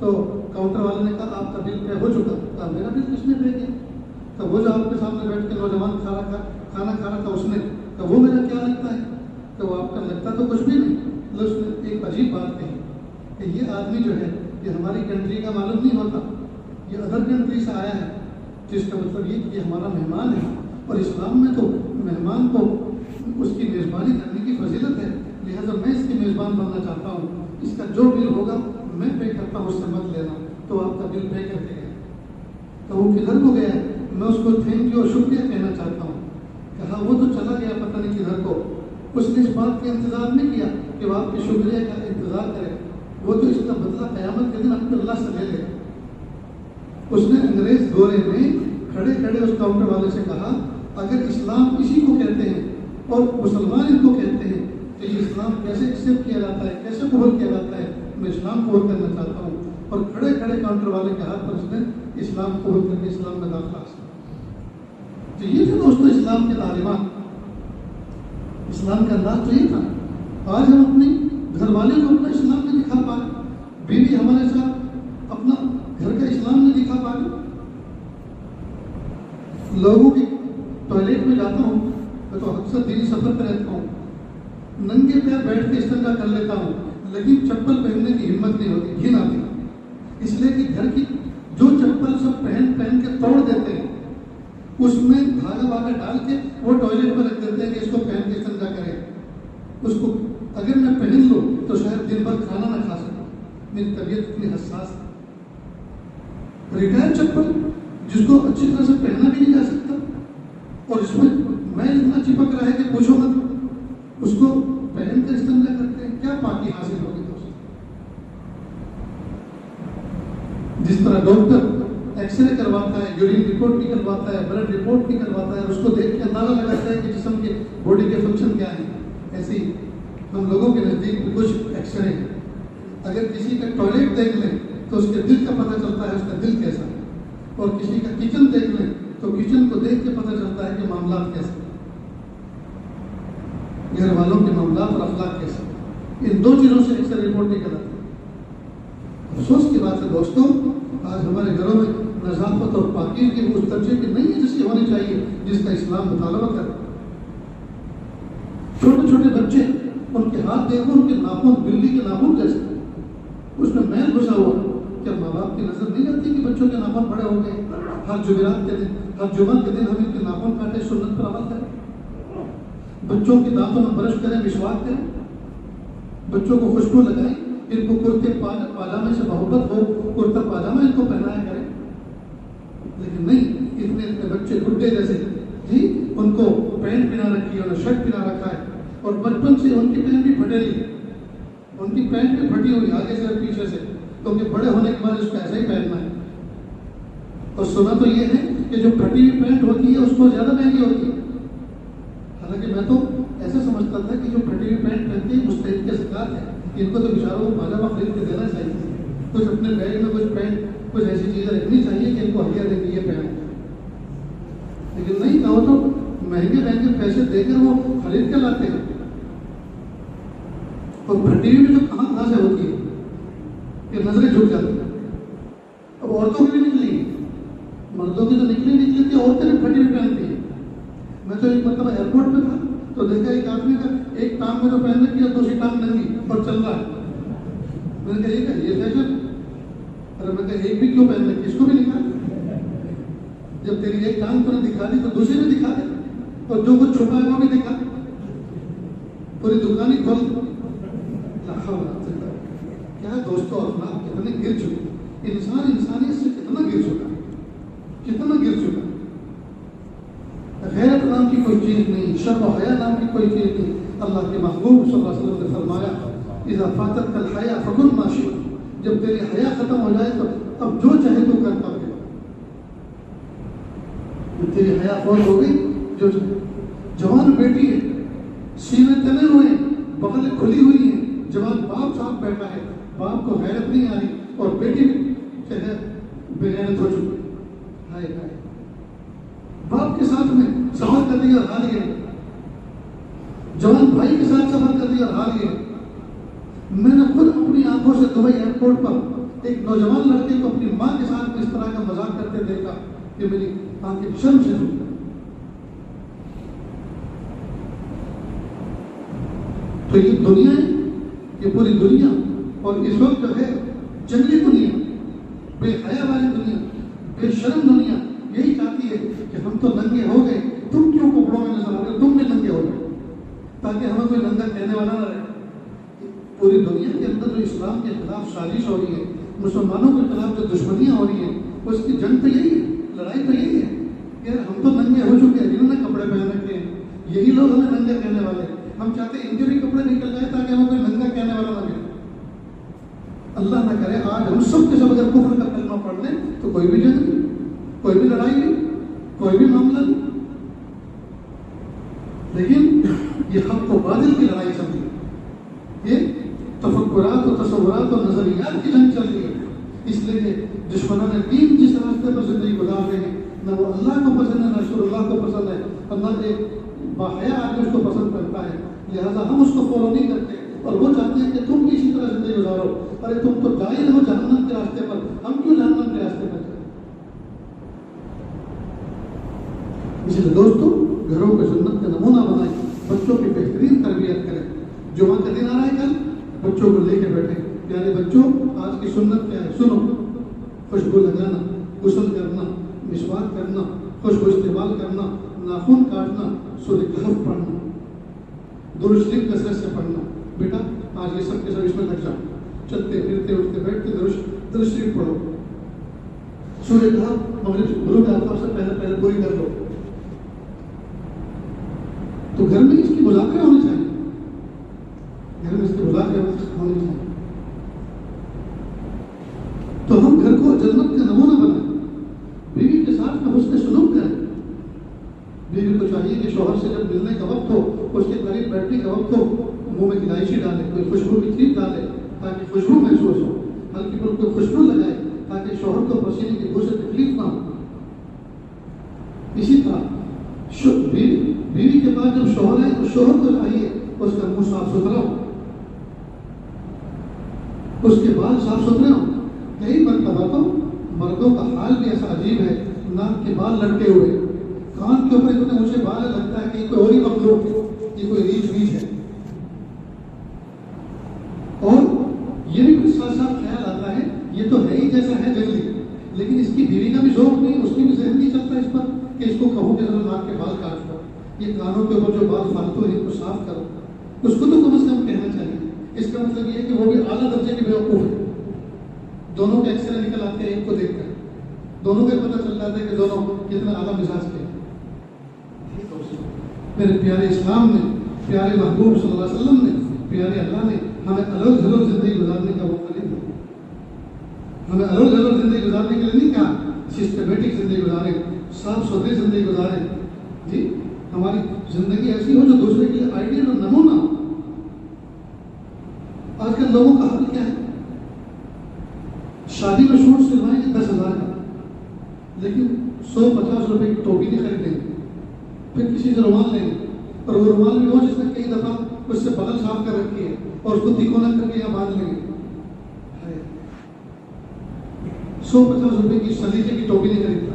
تو کاؤنٹر والے نے کہا آپ کا بل پے ہو چکا. کہا میرا بل کس نے پے کیا؟ تو وہ جو آپ کے سامنے بیٹھ کے نوجوان کھانا کھا رہا تھا, اس نے کہا وہ میرا کیا لگتا ہے؟ کہ وہ آپ کا لگتا تو کچھ بھی نہیں. اس نے ایک عجیب بات کہی کہ یہ آدمی جو ہے یہ ہماری کنٹری کا معلوم نہیں ہوتا, یہ ادر کنٹری سے آیا ہے, جس کا مطلب یہ کہ یہ ہمارا مہمان ہے. اور اسلام میں تو مہمان کو اس کی میزبانی کرنے کی فضیلت ہے, لہٰذا میں اس کی میزبان بننا چاہتا ہوں. اس کا جو بل ہوگا میں پے کرتا ہوں, اس سے مت لینا. تو آپ کا بل پے کر کے گیا. تو وہ کدھر کو گیا ہے؟ میں اس کو تھینک یو اور شکریہ کہنا چاہتا ہوں. کہا وہ تو چلا گیا پتہ نہیں کدھر کو. اس نے اس بات کا انتظار نہیں کیا کہ وہ آپ کے شکریہ کا انتظار کرے. وہ تو اس کا بدلہ قیامت کے دن اپنے اللہ سے لے لے. اس نے انگریز گورے میں کھڑے کھڑے اس کاؤنٹر والے سے کہا اگر اسلام اسی کو کہتے ہیں اور مسلمان ان کو کہتے ہیں تو یہ اسلام کیسے ایکسیپٹ کیا جاتا ہے, کیسے قبول کیا جاتا ہے؟ میں اسلام قبول کرنا چاہتا ہوں. اور کھڑے کھڑے کاؤنٹر والے کے ہاتھ پر اس نے اسلام قبول کر کے اسلام میں داخلہ حاصل. تو یہ تھے دوستوں اسلام کے تعلیمات, اسلام کا انداز تو یہ تھا. آج ہم اپنی گھر والے کو اپنا اسلام نہیں دکھا پا رہے, بیوی ہمارے ساتھ اپنا گھر کا اسلام نہیں دکھا پا رہے. لوگوں کی ٹوائلٹ میں جاتا ہوں تو اکثر دینی سفر پہ رہتا ہوں, ننگے پیر بیٹھ کے استنجا کر لیتا ہوں, لیکن چپل پہننے کی ہمت نہیں ہوتی, گھن آتی. اس لیے کہ گھر کی جو چپل سب پہن کے توڑ دیتے ہیں, اس میں دھاگا واگا ڈال کے وہ ٹوائلٹ میں رکھ دیتے ہیں کہ اس کو پہن کے استنجا کریں. اس کو اگر میں پہن لوں تو شاید دن بھر کھانا نہ کھا سکوں, میری طبیعت اتنی حساس ہے. ریٹائر چپل جس کو اچھی طرح سے پہنا بھی نہیں جا سکتا اور اس میں میل اتنا چپک رہا ہے کہ پوچھو مت, اس کو پہن کر استعمال کرتے ہیں. کیا پاکی حاصل ہوگی دوست؟ جس طرح ڈاکٹر ایکس رے کرواتا ہے, یورین رپورٹ بھی کرواتا ہے, بلڈ رپورٹ بھی کرواتا ہے, اس کو دیکھ کے اندازہ لگاتا ہے کہ جسم کے باڈی کے فنکشن کیا ہے, ایسی ہم لوگوں کے نزدیک بھی کچھ ایکس رے ہیں. اگر کسی کا ٹوائلٹ دیکھ لیں تو اس کے دل کا پتہ چلتا ہے اس کا دل کیسا ہے, اور کسی کا کچن دیکھ لیں تو کچن کو دیکھ کے پتہ چلتا ہے کہ معاملات کیسے, گھر والوں کے معاملات اور اخلاق کیسے. ان دو چیزوں سے ایکس رے رپورٹ نہیں کراتے. افسوس کی بات ہے دوستوں, آج ہمارے گھروں میں نظافت اور پاکی کی اس درجے کی نہیں ہے جس کی ہونی چاہیے, جس کا اسلام مطالبہ کرے. چھوٹے چھوٹے بچے, ان کے ہاتھ دیکھو, ان کے ناخن بلی کے ناخن جیسے, اس میں میل گھسا ہوا. کیا ماں باپ کی نظر نہیں آتی کہ بچوں کے ناخن بڑے ہو گئے؟ ہر جمعرات کے دن, ہر جمعہ کے دن ہم ان کے ناخن کاٹے, سنت پر عمل کریں, بچوں کے دانتوں میں برش کریں, مسواک کریں, بچوں کو خوشبو لگائیں, ان کو کرتے پاجامے سے محبت ہو, کرتا پاجامہ ان کو پہنایا کریں. لیکن نہیں, اتنے بچے گڈے جیسے جی, ان کو پینٹ پہنا رکھی ہے, انہیں شرٹ پہنا رکھا ہے, اور بچپن سے ان کی پینٹ بھی پھٹیلی, ان کی پینٹ بھی پھٹی ہوئی آگے سے اور پیچھے سے, کیونکہ بڑے ہونے کے بعد اس کو ایسا ہی پہننا ہے. اور سنا تو یہ ہے کہ جو پھٹی ہوئی پینٹ ہوتی ہے اس کو زیادہ مہنگی ہوتی ہے. حالانکہ میں تو ایسا سمجھتا تھا کہ جو پھٹی ہوئی پینٹ پہنتی ہے مستحق کے زکات ہے, ان کو تو بیچاروں کو پاجامہ خرید کے دینا چاہیے. کچھ اپنے بیگ میں کچھ پینٹ کچھ ایسی چیزیں رکھنی چاہیے کہ ان کو ہڈیاں دے کے یہ پہنے، لیکن نہیں کہو تو مہنگے مہنگے پیسے دے کر وہ خرید کر لاتے ہیں، اور پھٹی ہوئی بھی تو کہاں سے ہوتی ہے کہ نظریں جھک جاتی ہیں۔ اب عورتوں کی بھی نکلی، مردوں کی تو نکلی تھی، عورتیں بھی پھٹی ہوئی پہنتی ہیں۔ میں تو ایک مرتبہ ایئرپورٹ پہ تھا تو دیکھا ایک آدمی کا ایک ٹانگ میں تو پہن رکھی اور دوسری ٹانگ ننگی اور چل رہا ہے۔ میں نے کہا یہ فیشن؟ ارے میں کہا ایک بھی کیوں پہن رکھی، اس کو بھی نکال، جب تیری ایک ٹانگ تو نے دکھا دی تو دوسری بھی دکھا دے، اور جو کچھ چھپا ہے وہ بھی دکھا، پوری دکان ہی کھول۔ کیا دوستوں اخلاق کتنے گر چکے، انسان انسانیت سے کتنا گر چکا، کتنا گر چکا۔ غیرت نام کی کوئی چیز نہیں، شرم و حیا نام کی کوئی چیز نہیں۔ اللہ کے محبوب صلی اللہ علیہ وسلم نے فرمایا اذا فاتتك الحیا فكن ما شئت، جب تیری حیا ختم ہو جائے تو اب جو چاہے تو کرتا رہے۔ جب تیری حیا فوت ہو گئی، جو جوان بیٹی ہے، سینے تنے ہوئے ہیں، بغلیں کھلی ہوئی ہیں، جوان باپ صاحب بیٹھا ہے، باپ کو غیرت نہیں آ رہی اور بیٹی جو ہے بے غیرت ہو چکی، ہائے ہائے، باپ کے ساتھ میں سفر کر دیا اور ہار گئے، جوان بھائی کے ساتھ سفر کر دیا اور ہار گئے۔ میں نے خود اپنی آنکھوں سے دبئی ایئرپورٹ پر ایک نوجوان لڑکے کو اپنی ماں کے ساتھ اس طرح کا مذاق کرتے دیکھا کہ میری آنکھیں شرم سے جھک گئی۔ تو یہ دنیا ہے، یہ پوری دنیا، اور اس وقت جو ہے جنگلی دنیا، بے حیا والی دنیا، بے شرم دنیا یہی چاہتی ہے کہ ہم تو ننگے ہو گئے، تم کیوں کپڑوں میں نظر آ رہے ہو، تم بھی ننگے ہو گئے، تاکہ ہمیں کوئی ننگا کہنے والا نہ رہے۔ پوری دنیا کے اندر جو اسلام کے خلاف سازش ہو رہی ہے، مسلمانوں کے خلاف جو دشمنیاں ہو رہی ہیں، اس کی جنگ تو یہی ہے، لڑائی تو یہی ہے کہ ہم تو ننگے ہو چکے ہیں، جنہوں نے کپڑے پہن رکھے ہیں، یہی لوگ ہمیں ننگے کہنے والے ہیں۔ ہم چاہتے ہیں ان کے بھی کپڑے نکل جائے تاکہ ہمیں کوئی ننگا کہنے والا نہ ملے۔ اللہ نہ کرے آج ہم سب کے سب اگر کفر کا کلمہ پڑھ لیں تو کوئی بھی جنگ نہیں، کوئی بھی لڑائی نہیں، کوئی بھی معاملہ نہیں۔ لیکن یہ حق و باطل کی لڑائی چل رہی ہے، یہ تفکرات و تصورات و نظریات کی جنگ چل رہی ہے۔ اس لیے کہ دشمنان دین جس راستے پر زندگی گزار رہے ہیں، نہ وہ اللہ کو پسند ہے، نہ رسول اللہ کو پسند ہے، اور نہ ایک باحیا آدمی اس کو پسند کرتا ہے، لہٰذا ہم اس کو فالو نہیں کرتے، اور وہ چاہتے ہیں کہ تم بھی اسی طرح زندگی گزارو۔ ارے تم تو جائز ہو جہنم کے راستے پر، ہم کیوں جہنم کے راستے پر جائیں؟ اس لیے دوستو، گھروں کو سنت کا نمونہ بنائیں، بچوں کی بہترین تربیت کریں۔ جمعہ کا دن آ رہا ہے، کل بچوں کو لے کے بیٹھے، پیارے بچوں آج کی سنت کیا ہے، سنو، خوشبو لگانا، غسل کرنا، مسواک کرنا، خوشبو استعمال کرنا، ناخن کاٹنا، سورہ کہف پڑھنا، درود شریف کثرت سے پڑھنا۔ بیٹا آج یہ سب کے سب اس میں لگ جاؤ، چلتے پھرتے اٹھتے بیٹھتے درود شریف پڑھو، سورہ کہف مغرب غروب آفتاب سے پہلے پوری کر لو۔ تو گھر میں اس کی مذاکرے ہونی چاہیے، گھر میں اس کے مذاکرے ہونی چاہیے، تو ہم گھر کو جنت کا نمونہ بنائیں۔ بیوی کے ساتھ میں حسن سلوک کریں، بیوی کو چاہیے کہ شوہر سے جب ملنے کا وقت ہو، اس کے قریب بیٹھنے کا وقت ہو، منہ میں الائچی ڈالے، کوئی خوشبو کی چیز ڈالے تاکہ خوشبو محسوس ہو، ہلکی پر کوئی خوشبو لگائے تاکہ شوہر کو پسینے کی بو سے تکلیف نہ ہو۔ اسی طرح بیوی کے پاس جب شوہر ہے تو شوہر کو چاہیے اس کا منہ صاف ستھرا ہو، اس کے بال صاف ستھرے ہوں۔ کئی مرتبہ تو مردوں کا حال بھی ایسا عجیب ہے، ناک کے بال لٹکے ہوئے، کان کے اوپر اتنے اونچے بال لگتا ہے کہ کوئی اور ہی مخلوق ہے، یہ کوئی ریچھ ویچھ ہے۔ اور یہ بھی کچھ ساتھ ساتھ خیال آتا ہے یہ تو ہے ہی جیسا ہے جنگلی، لیکن اس کی بیوی کا بھی ذوق نہیں، اس کی بھی ذہن نہیں چلتا اس پر کہ اس کو کہوں کہ ذرا ناک کے بال کاٹ دو، یہ کانوں کے اوپر جو بال فالتو ہے ان کو صاف کرو، اس کو تو کم از کم کہنا چاہیے۔ اس کا مطلب یہ ہے کہ وہ بھی اعلیٰ درجے کی بیوقوف ہے۔ دونوں کے ایکس رے نکل آتے ہیں ان کو دیکھ کر، دونوں کا پتہ چل جاتا ہے کہ دونوں کتنا اعلیٰ مزاج کے ہیں۔ میرے پیارے اسلام نے، پیارے محبوب صلی اللہ علیہ وسلم نے، پیارے اللہ نے ہمیں الگ جھلک زندگی گزارنے کا موقع نہیں دیا، ہمیں الگ جھلک زندگی گزارنے کے لیے نہیں کہا سسٹمیٹک زندگی گزاریں، صاف ستھری زندگی گزاریں۔ جی ہماری زندگی ایسی ہو جو دوسرے کے لیے آئیڈیل اور نمونہ ہو۔ آج کل لوگوں کا حال کیا ہے؟ پھر کسی سے رومال لیں گے، اور وہ رومال بھی ہو جس نے کئی دفعہ اس سے بغل صاف کر رکھی ہے اور اس کو تکونا کر کے یہاں باندھ لیں گے. 150 روپے کی سلیقے کی ٹوپی نہیں خریدتا،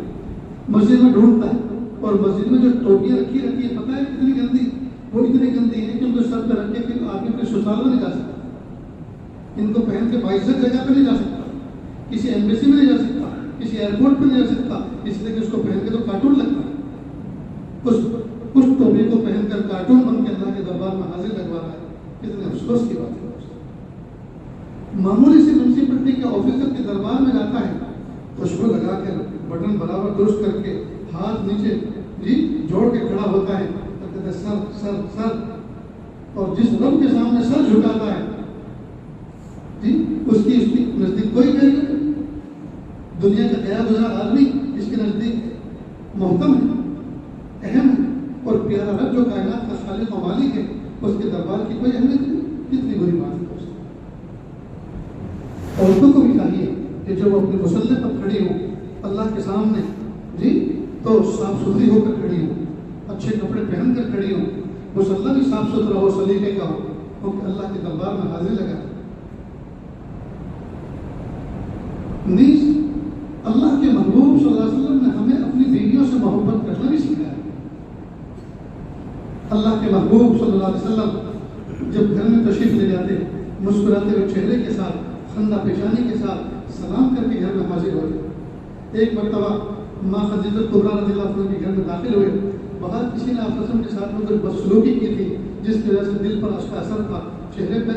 مسجد میں ڈھونڈتا ہے، اور مسجد میں جو ٹوپیاں رکھی ہے پتہ ہے کتنی گندی، وہ اتنی گندی ہے کہ ان کو سر پہ رکھ کے پھر آدمی اپنے سسرال میں نہیں جا سکتا، ان کو پہن کے باعزت جگہ پہ نہیں جا سکتا، کسی ایمبیسی میں نہیں جا سکتا، کسی ایئرپورٹ پہ نہیں جا سکتا، اس لیے کہ اس کو پہن کے تو کارٹون لگتا ہے. اس ٹوپی کو پہن کر کارٹون بن کے اللہ کے دربار میں حاضر لگوا رہا ہے. کتنے افسوس کی بات ہے. معمولی سی میونسپلٹی کے آفیسر کے دربار میں جاتا ہے، خوشبو لگا کر بٹن برابر درست کر کے ہاتھ نیچے جوڑ کے کھڑا ہوتا ہے اور کہتا ہے سر سر سر، اور جس رب کے سامنے سر جھکاتا ہے اس کی نزدیک کوئی نہیں. دنیا کا گیا گزرا آدمی اس کے نزدیک محترم ہے، اہم ہے، اور پیارا رب جو کائنات کا خالق و مالک ہے اس کے دربار کی کوئی اہمیت نہیں. کتنی بری بات ہے. عورتوں کو بھی چاہیے کہ جب وہ اپنے مسلح پر کھڑی ہوں اللہ کے سامنے تو صاف ستھری ہو کر کھڑی ہوں، اچھے کپڑے پہن کر کھڑی ہوں، مسلح بھی صاف ستھرا ہو، سلیقے کا ہو، کیونکہ اللہ کے دربار میں حاضر لگا. نیز اللہ کے محبوب صلی اللہ علیہ وسلم نے ہمیں اپنی بیویوں سے محبت کرنا بھی سکھایا. اللہ کے محبوب صلی اللہ علیہ وسلم جب گھر میں تشریف لے جاتے، مسکراتے ہوئے چہرے کے ساتھ، خندہ پیشانی کے ساتھ سلام کر کے گھر میں حاضر ہوئے. ایک مرتبہ ماں خدیجہ کبریٰ رضی اللہ عنہا کے گھر میں داخل ہوئے. باہر کسی نے آپ کے ساتھ میں کچھ بدسلوکی کی تھی جس کی وجہ سے دل پر اس کا اثر تھا، چہرے پہ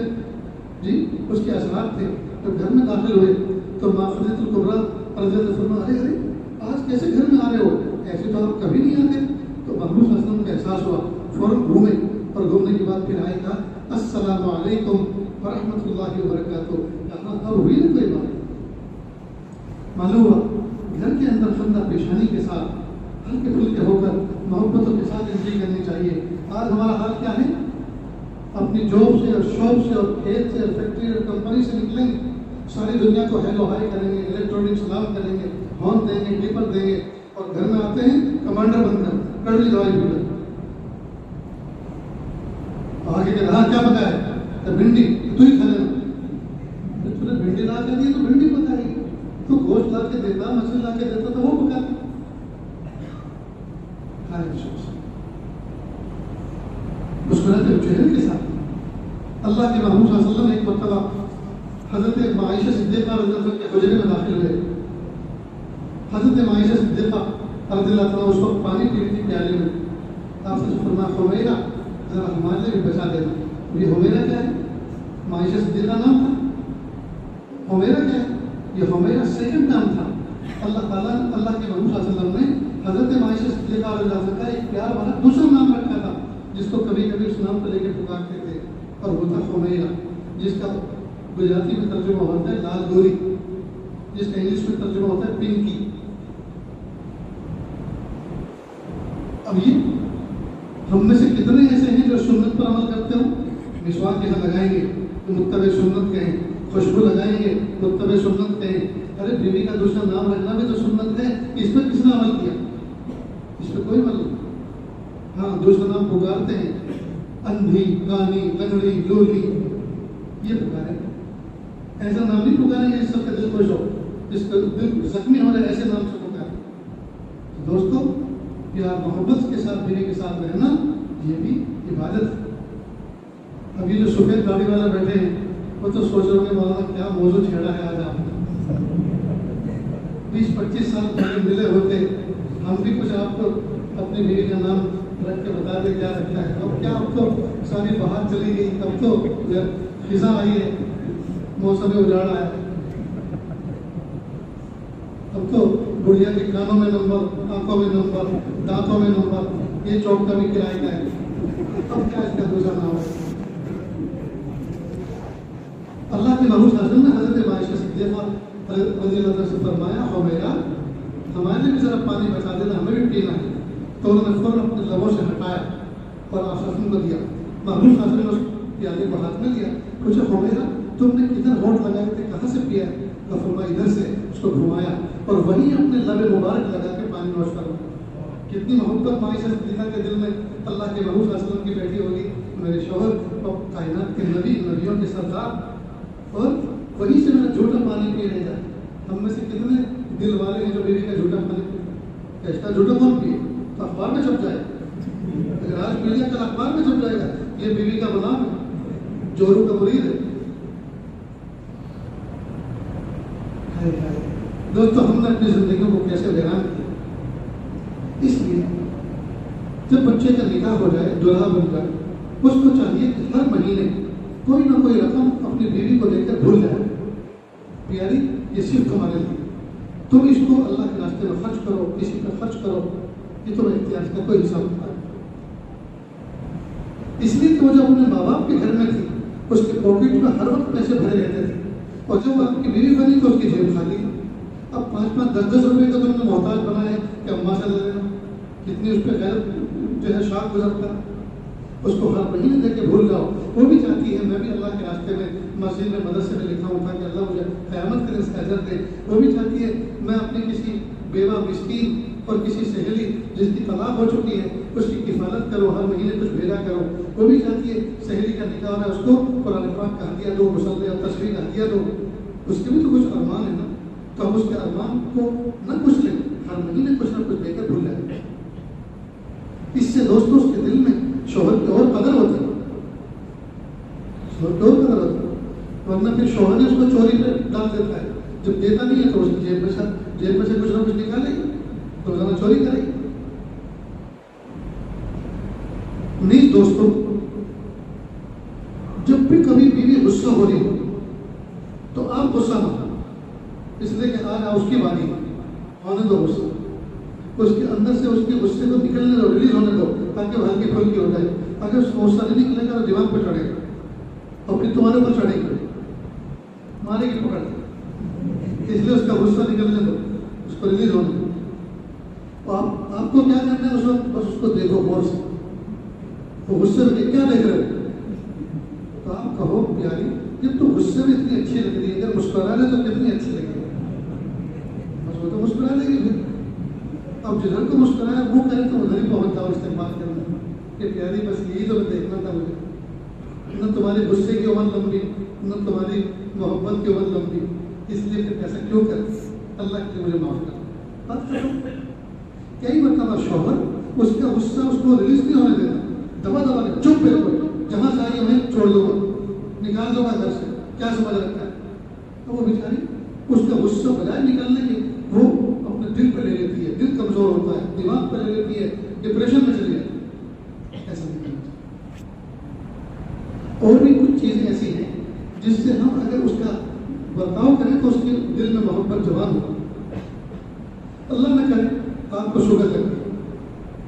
اس کے اثرات تھے. جب گھر میں داخل ہوئے تو ماں خدیجہ کبریٰ رضی اللہ عنہا فرمایا ارے آج کیسے گھر میں آ رہے ہو، ایسے تو آپ کبھی نہیں آتے. تو محبوب صلی اللہ علیہ وسلم کا احساس ہوا، فوراً گھومے اور گھومنے کے بعد پھر آئے کہا السلام علیکم ورحمۃ اللہ وبرکاتہ. یہاں اب ہوئی نا کوئی بات. معلوم ہوا گھر کے اندر خندہ پیشانی کے ساتھ ہلکے پھلکے ہو کر محبتوں کے ساتھ انٹری کرنی چاہیے. آج ہمارا حال کیا ہے؟ اپنی جاب سے اور شاپ سے اور کھیت سے اور فیکٹری اور کمپنی سے نکلیں گے، ساری دنیا کو ہیلو ہائی کریں گے، الیکٹرانک سلام کریں گے، ہارن دیں گے، کلپر دیں گے، اور گھر میں آتے ہیں کمانڈر بن کر کڑوی دوائی بھی کر آگے کے رہا کیا پکا ہے تو بھنڈی تو ہی کھا لینا. تو نے بھنڈی لا کے دی تو بھنڈی پکائی، تو گوشت لا کے دیتا، مچھلی لا کے دیتا تو وہ پکاتا. مسکراتے چہرے کے ساتھ اللہ کے محبوب صلی اللہ علیہ وسلم ایک مرتبہ حضرت عائشہ صدیقہ رضی اللہ عنہا کے حجرے میں داخل ہوئے. حضرت عائشہ صدیقہ رضی اللہ عنہا اس وقت پانی پی رہی تھی پیالے میں. آپ نے فرمایا حمیرہ ذرا ہمارے لیے بھی بچا دینا. یہ حمیرہ کیا ہے؟ عائشہ صدیقہ نام تھا. حمیرہ کیا ہے؟ یہ حمیرہ سیکنڈ نام تھا. اللہ تعالیٰ اللہ کے محبوب صلی اللہ علیہ وسلم نے حضرت عائشہ صدیقہ رضی اللہ عنہا کا ایک پیار والا دوسرا نام رکھا تھا جس کو کبھی کبھی اس نام کو لے کے پکارتے تھے، اور وہ تھا حمیرہ، جس کا گجراتی میں ترجمہ ہوتا ہے لال گوری، جس کا انگلش میں ترجمہ ہوتا ہے پنکی. اب یہ ہم میں سے کتنے ایسے ہیں جو سنت پر عمل کرتے ہوں؟ مسواک یہاں لگائیں گے تو متبع سنت کہیں، خوشبو لگائیں گے متبع سنت کہیں. ارے بیوی کا دوسرا نام رکھنا بھی تو سنت ہے، اس پر کس نے عمل کیا؟ اس پہ کوئی عمل نہیں. ہاں دوسرا نام پکارتے ہیں، اندھی، کانی، لنگڑی، لولی، یہ پکارے. ایسا نام نہیں پکاریں گے جس کا دل خوش ہو، جس کا دل زخمی ہو رہا ہے، ایسے نام سے پکاریں. دوستو پیار محبت کے ساتھ بیوی کے ساتھ رہنا یہ بھی عبادت ہے. ابھی جو سفید گاڑی والا بیٹھے ہیں وہ تو سوچ رہے ہیں مولانا کیا موضوع چھیڑا ہے آج آپ نے. 20-25 سال پہلے ملے ہوتے ہم بھی کچھ آپ کو اپنی بیوی کا نام رکھ کے بتا دیں کیا رکھا ہے. اب کیا اب تو ساری بہار چلی گئی، اب تو خزاں آئی ہے، موسم اجاڑ آیا. اب تو بڑھیا کے کانوں میں نمبر، آنکھوں میں نمبر، دانتوں میں نمبر، یہ چوک کا بھی کرائے کا ہے. اب کیا اس کا دوسرا نام ہے؟ اللہ کے محبوب صلی اللہ علیہ وسلم نے حضرت عائشہ صدیقہ رضی اللہ عنہا سے فرمایا حمیرہ ہمارے لیے بھی ذرا پانی بچا دینا، ہمیں بھی پینا ہے. تو انہوں نے فوراً اپنے لبوں سے ہٹایا اور آپ صلی اللہ علیہ وسلم کو دیا. محبوب صلی اللہ علیہ وسلم نے اس پیالے کو ہاتھ میں لیا. پوچھا حمیرہ تم نے کدھر ہونٹ لگائے تھے، کہاں سے پیا ہے؟ تو فرمایا ادھر سے. اس کو گھمایا اور وہیں اپنے لب مبارک لگا کے پانی نوش کرا. کتنی محبت مائی صدیقہ کے دل میں اللہ کے محبوب صلی اللہ علیہ وسلم کی بیٹھی ہوگی، میرے شوہر اور کائنات کے نبی، نبیوں کے سردار، اور وہیں سے میرا جھوٹا پانی پینے جائے۔ ہم میں سے کتنے دل والے ہیں جو بیوی کا جھوٹا پانی پیے؟ ایسا جھوٹا کون پیے؟ تو اخبار میں چھپ جائے، اگر آج مل جائے کل اخبار میں چھپ جائے گا، یہ بیوی کا غلام ہے، جورو کا مرید ہے۔ دوستو ہم نے اپنی زندگیوں کو کیسے ویران کیا؟ اس لیے جب بچے کا نکاح ہو جائے، دلہا بن کر، اس کو چاہیے کہ ہر مہینے کوئی نہ کوئی رقم اپنی بیوی کو دے کر بھول جائے، پیاری یہ صرف تمہارے لیے، تم اس کو اللہ کے راستے میں خرچ کرو، کسی پر خرچ کرو، یہ تمہیں اختیار کا کوئی حساب نہیں۔ اس لیے کہ وہ جب اپنے ماں باپ کے گھر میں تھی، اس کے پاکٹ میں ہر وقت پیسے بھرے رہتے تھے، اور جب وہ آپ کی بیوی بنی تو اس کی جیب خالی۔ اب 5-5 10-10 روپئے کا تم نے محتاج بنایا کہ اماں سے لے لینا، کتنی اس پہ غیر جو ہے شاخ گزرتا، اس کو ہر مہینے دے کے بھول جاؤ۔ وہ بھی چاہتی ہے میں بھی اللہ کے راستے میں مسجد میں مدرسے میں لکھا ہوں تاکہ اللہ مجھے قیامت کے دن اس کا اجر دے۔ وہ بھی چاہتی ہے میں اپنی کسی بیوہ مسکین اور کسی سہیلی جس کی طلاق ہو چکی ہے اس کی کفالت کرو، ہر مہینے کچھ بھیجا کرو۔ وہ بھی چاہتی ہے سہیلی کا نکاح ہو رہا ہے اس کو قرآن پاک کا ہدیہ دو، مصلی اور تصویر کا ہدیہ دو۔ اس کے بھی تو کچھ ارمان ہے نا، تو ہم اس کے ارمان کو نہ کچھ لیں، ہر مہینے کچھ نہ کچھ دے کر بھول جائیں۔ اس سے دوستوں اس کے دل میں شوہر کی اور قدر ہوتی ہے، شوہر کی اور قدر ہوتی ہے، ورنہ پھر شوہر نے اس کو چوری پہ ڈال دیتا ہے، جب دیتا نہیں ہے تو اس کی جیب میں سے کچھ نہ کچھ نکالے گی، تو روزانہ چوری کرے گی۔ نیز دوستوں جب بھی کبھی بیوی غصہ ہو رہی ہو تو آپ غصہ نہ ہو، اس لیے کہ آج اس کی باری ہے، ہونے دو غصہ، اس کے اندر سے اس کے غصے کو نکلنے دو، ریلیز ہونے دو، تاکہ وہ ہلکی پھلکی ہو جائے۔ اگر اس کو غصہ نہیں نکلے گا تو دماغ پہ چڑھے گا اور پھر تمہارے پر چڑھے گا، مارے گی پکڑ کے۔ اس لیے اس کا غصہ نکلنے دو، اس کو ریلیز ہونے دو۔ آپ کو کیا کرنا ہے اس وقت؟ بس اس کو دیکھو غور سے، وہ غصے میں کیا دیکھ رہے ہو؟ تو آپ کہو پیاری جب تو غصے میں اتنی اچھی لگ رہی ہے، اگر مسکرا لے تو کتنی اچھی لگے گی، بس وہ تو مسکرا لے گی پھر۔ اب جدھر کو مسکرایا وہ کرے تو ادھر ہی پہنچ جاؤ استعمال کرنا کہ پیاری بس یہی تو دیکھنا تھا مجھے، نہ تمہارے غصے کی عمر لمبی نہ تمہاری محبت کی عمر لمبی، اس لیے پھر ایسا کیوں کر؟ اللہ کے لیے مجھے معاف کر۔ بات کرو کئی مرتبہ شوہر اس کا غصہ اس کو ریلیز نہیں ہونے دیتا، دبا دبا کے چپ بالکل، جہاں چاہیے میں چھوڑ دوں گا، نکال دوں گا گھر سے، کیا سمجھ رکھا ہے؟ تو وہ بیچاری اس کا غصہ بجائے نکلنے کے وہ اپنے دل پہ لے لیتی ہے، دل کمزور ہوتا ہے، دماغ پہ لے لیتی ہے، ڈپریشن میں چلی جاتی ہے۔ ایسا نہیں کرنا چاہیے۔ اور بھی کچھ چیزیں ایسی ہیں جس سے ہم اگر اس کا برتاؤ کریں تو اس کے دل میں محبت جوان ہو۔ اللہ نہ کرے آپ کو شوگر لگتی ہے،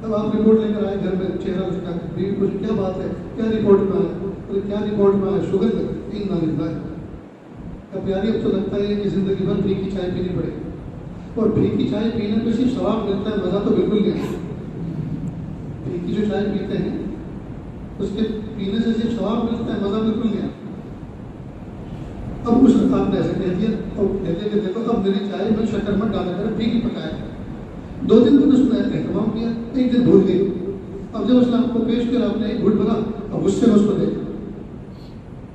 اب آپ رپورٹ لے کر آئے گھر میں، چہرہ لٹکا کے، بیوی کچھ کیا بات ہے، کیا رپورٹ میں آیا، کیا رپورٹ میں آیا، شوگر لگتی ہے، نہ لگتا ہے۔ اب پیاری اب تو لگتا ہے کہ زندگی بھر پھیکی چائے پینی پڑے گی، اور پھیکی چائے پینے پہ صرف ثواب ملتا ہے، مزہ تو بالکل نہیں ہے۔ پھیکی جو چائے پیتے ہیں اس کے پینے سے صرف ثواب ملتا ہے، مزہ بالکل نہیں آتا۔ اب اس آپ نے ایسے کہہ دیا اور کہتے کہ دیکھو اب میری چائے میں شکر مت ڈالا کرے، پھیکی پکایا، 2 دن تک اس نے اہتمام کیا، ایک دن بھول گئی۔ اب جب اس نے آپ کو پیش کیا آپ نے ایک گھٹ بنا، اب غصے میں اس کو دیکھا،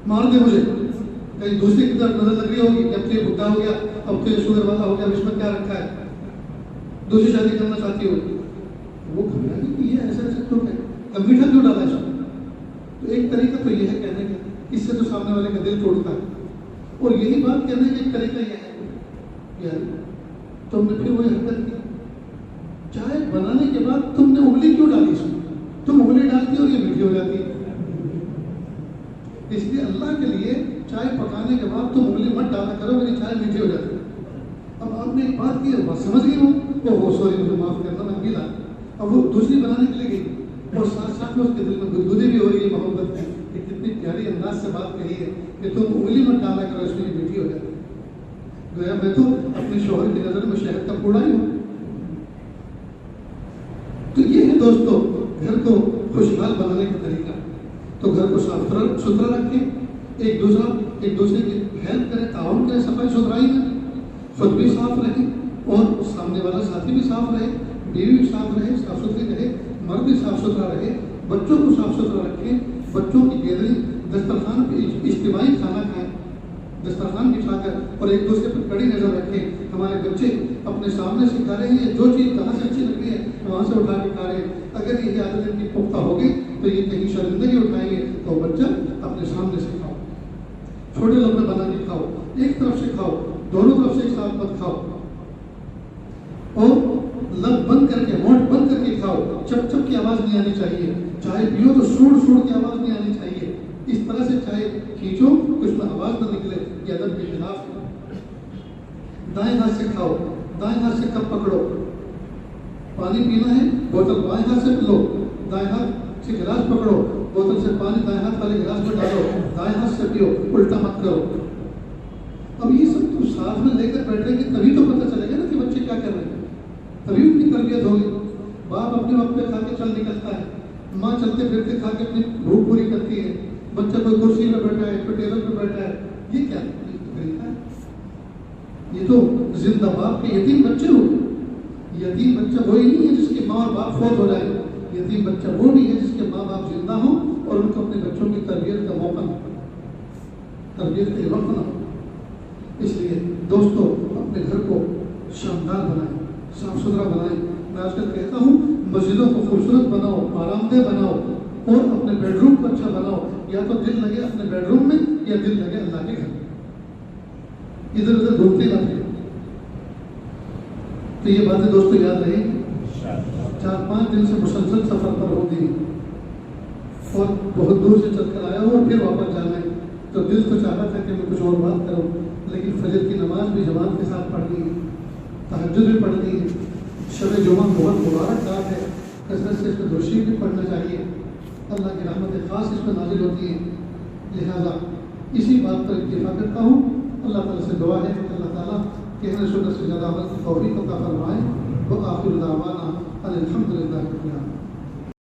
مار دے مجھے، کہیں دوسری کی طرف نظر لگ رہی ہوگی کہ اب تو یہ بڈھا ہو گیا، اب تو یہ شوگر والا ہو گیا، اس میں کیا رکھا ہے، دوسری شادی کرنا چاہتی ہوگی۔ وہ گھبرا گئی کہ یہ ایسا کیوں ہے، اب میٹھا کیوں ڈالا اس میں؟ تو ایک طریقہ تو یہ ہے کہنے کا، اس سے تو سامنے والے کا دل ٹوٹتا ہے، اور یہی بات کہنے کا ایک طریقہ یہ ہے یار تم نے پھر وہی حرکت کی، چائے بنانے کے بعد تم نے انگلی کیوں ڈالی اس میں؟ تم انگلی ڈالتی اور یہ میٹھی ہو جاتی ہے، اس لیے اللہ کے لیے چائے پکانے کے بعد تم انگلی مت ڈالا کرو، میری چائے میٹھی ہو جاتی ہے۔ اب آپ نے ایک بات کی ہے، بات سمجھ گئی ہوں، وہ سوری مجھے معاف کرنا میں گیلا، اب وہ دوسری بنانے کے لیے گئی اور ساتھ ساتھ میں اس کے دل میں گدگدی بھی ہو رہی ہے محبت کی کہ کتنی پیاری انداز سے بات کہی ہے کہ تم انگلی مت ڈالا کرو، اس میں میٹھی ہو جاتی ہے۔ گویا میں تو اپنے شوہر کی نظر میں شہد کا کوڑا ہی ہوں۔ تو یہ ہے دوستو گھر کو خوشحال بنانے کا طریقہ، تو گھر کو صاف ستھرا رکھیں، ایک دوسرے کی ہیلپ کریں، تعاون کریں، صفائی ستھرائی میں، خود بھی صاف رہیں اور سامنے والا ساتھی بھی صاف رہے، بیوی بھی صاف رہے، صاف ستھری رہے، مرد بھی صاف ستھرا رہے، بچوں کو صاف ستھرا رکھیں، بچوں کی گیدرنگ دسترخوان پہ اجتماعی کھانا کھائیں، دسترخوان بچھا کر، اور ایک دوسرے پر کڑی نظر رکھیں. ہمارے بچے اپنے سامنے سے کھا رہے ہیں، جو چیز جہاں سے اچھی لگ رہی ہے وہاں سے اٹھا کے کھا رہے ہیں. اگر یہ عادت ان کی پختہ ہوگی تو یہ کہیں شرمندگی اٹھائیں گے. تو بچہ اپنے سامنے سے کھاؤ، چھوٹے لوگ میں بنا کے کھاؤ، ایک طرف سے کھاؤ، دونوں طرف سے ایک ساتھ مت کھاؤ، اور لب بند کر کے، ہونٹ بند کر کے کھاؤ. چپ چپ کی آواز نہیں آنی چاہیے. چائے پیو تو سوڑ سوڑ کی آواز نہیں آنی چاہیے. اس طرح سے چائے کھینچو کہ اس میں آواز نہ نکلے، یہ ادب کے خلاف ہے. دائیں ہاتھ سے کھاؤ، دائیں ہاتھ سے کپ پکڑو. پانی پینا ہے بوتل بائیں ہاتھ سے لو، دائیں ہاتھ سے گلاس پکڑو، بوتل سے پانی دائیں ہاتھ والے گلاس میں ڈالو، دائیں ہاتھ سے پیو، الٹا مت کرو. اب یہ سب تو ساتھ میں لے کر بیٹھیں گے تبھی تو پتہ چلے گا نا کہ بچے کیا کر رہے ہیں، تبھی ان کی تربیت ہوگی. باپ اپنے وقت پہ کھا کے چل نکلتا ہے، ماں چلتے پھرتے کھا کے اپنی بھوک پوری کرتی ہے. بچہ کوئی کرسی پہ بیٹھا ہے، کوئی ٹیبل پہ بیٹھا ہے، یہ کیا طریقہ ہے؟ یہ تو زندہ باپ کے یتیم بچے ہو. یتیم بچہ وہی نہیں ہے جس کے ماں اور باپ فوت ہو جائے. یتیم بچہ وہ بھی ہے جس کے ماں باپ زندہ ہوں اور ان کو اپنے بچوں کی تربیت کا موقع نہ ہو، تربیت کے وقت نہ ہو. اس لیے دوستو اپنے گھر کو شاندار بنائیں، صاف ستھرا بنائیں. میں آج کل کہتا ہوں مسجدوں کو خوبصورت بناؤ، آرام دہ بناؤ، اور اپنے بیڈ روم کو اچھا بناؤ. یا تو دل لگے اپنے بیڈ روم میں، یا دل لگے اللہ کے گھر میں. ادھر ادھر گھومتے نہ پھریں. تو یہ باتیں دوستوں یاد رہیں. 4-5 دن سے مسلسل سفر پر ہوں گی اور بہت دور سے چل کر آیا ہوں اور پھر واپس جانا ہے. تو دل تو چاہتا تھا کہ میں کچھ اور بات کروں، لیکن فجر کی نماز بھی جماعت کے ساتھ پڑھنی ہے، تہجد بھی پڑھنی ہے. شب جمعہ بہت مبارک رات ہے، کثرت سے اس میں درود بھی پڑھنا چاہیے. اللہ کی رحمت خاص اس میں نازل ہوتی ہے. لہذا اسی بات پر اتفاق کرتا ہوں. اللہ تعالیٰ سے دعا ہے کہ اللہ تعالیٰ کہنے سنت سے زیادہ عمل کی توفیق عطا فرمائے. وآخر دعوانا ان الحمد للہ رب العالمین.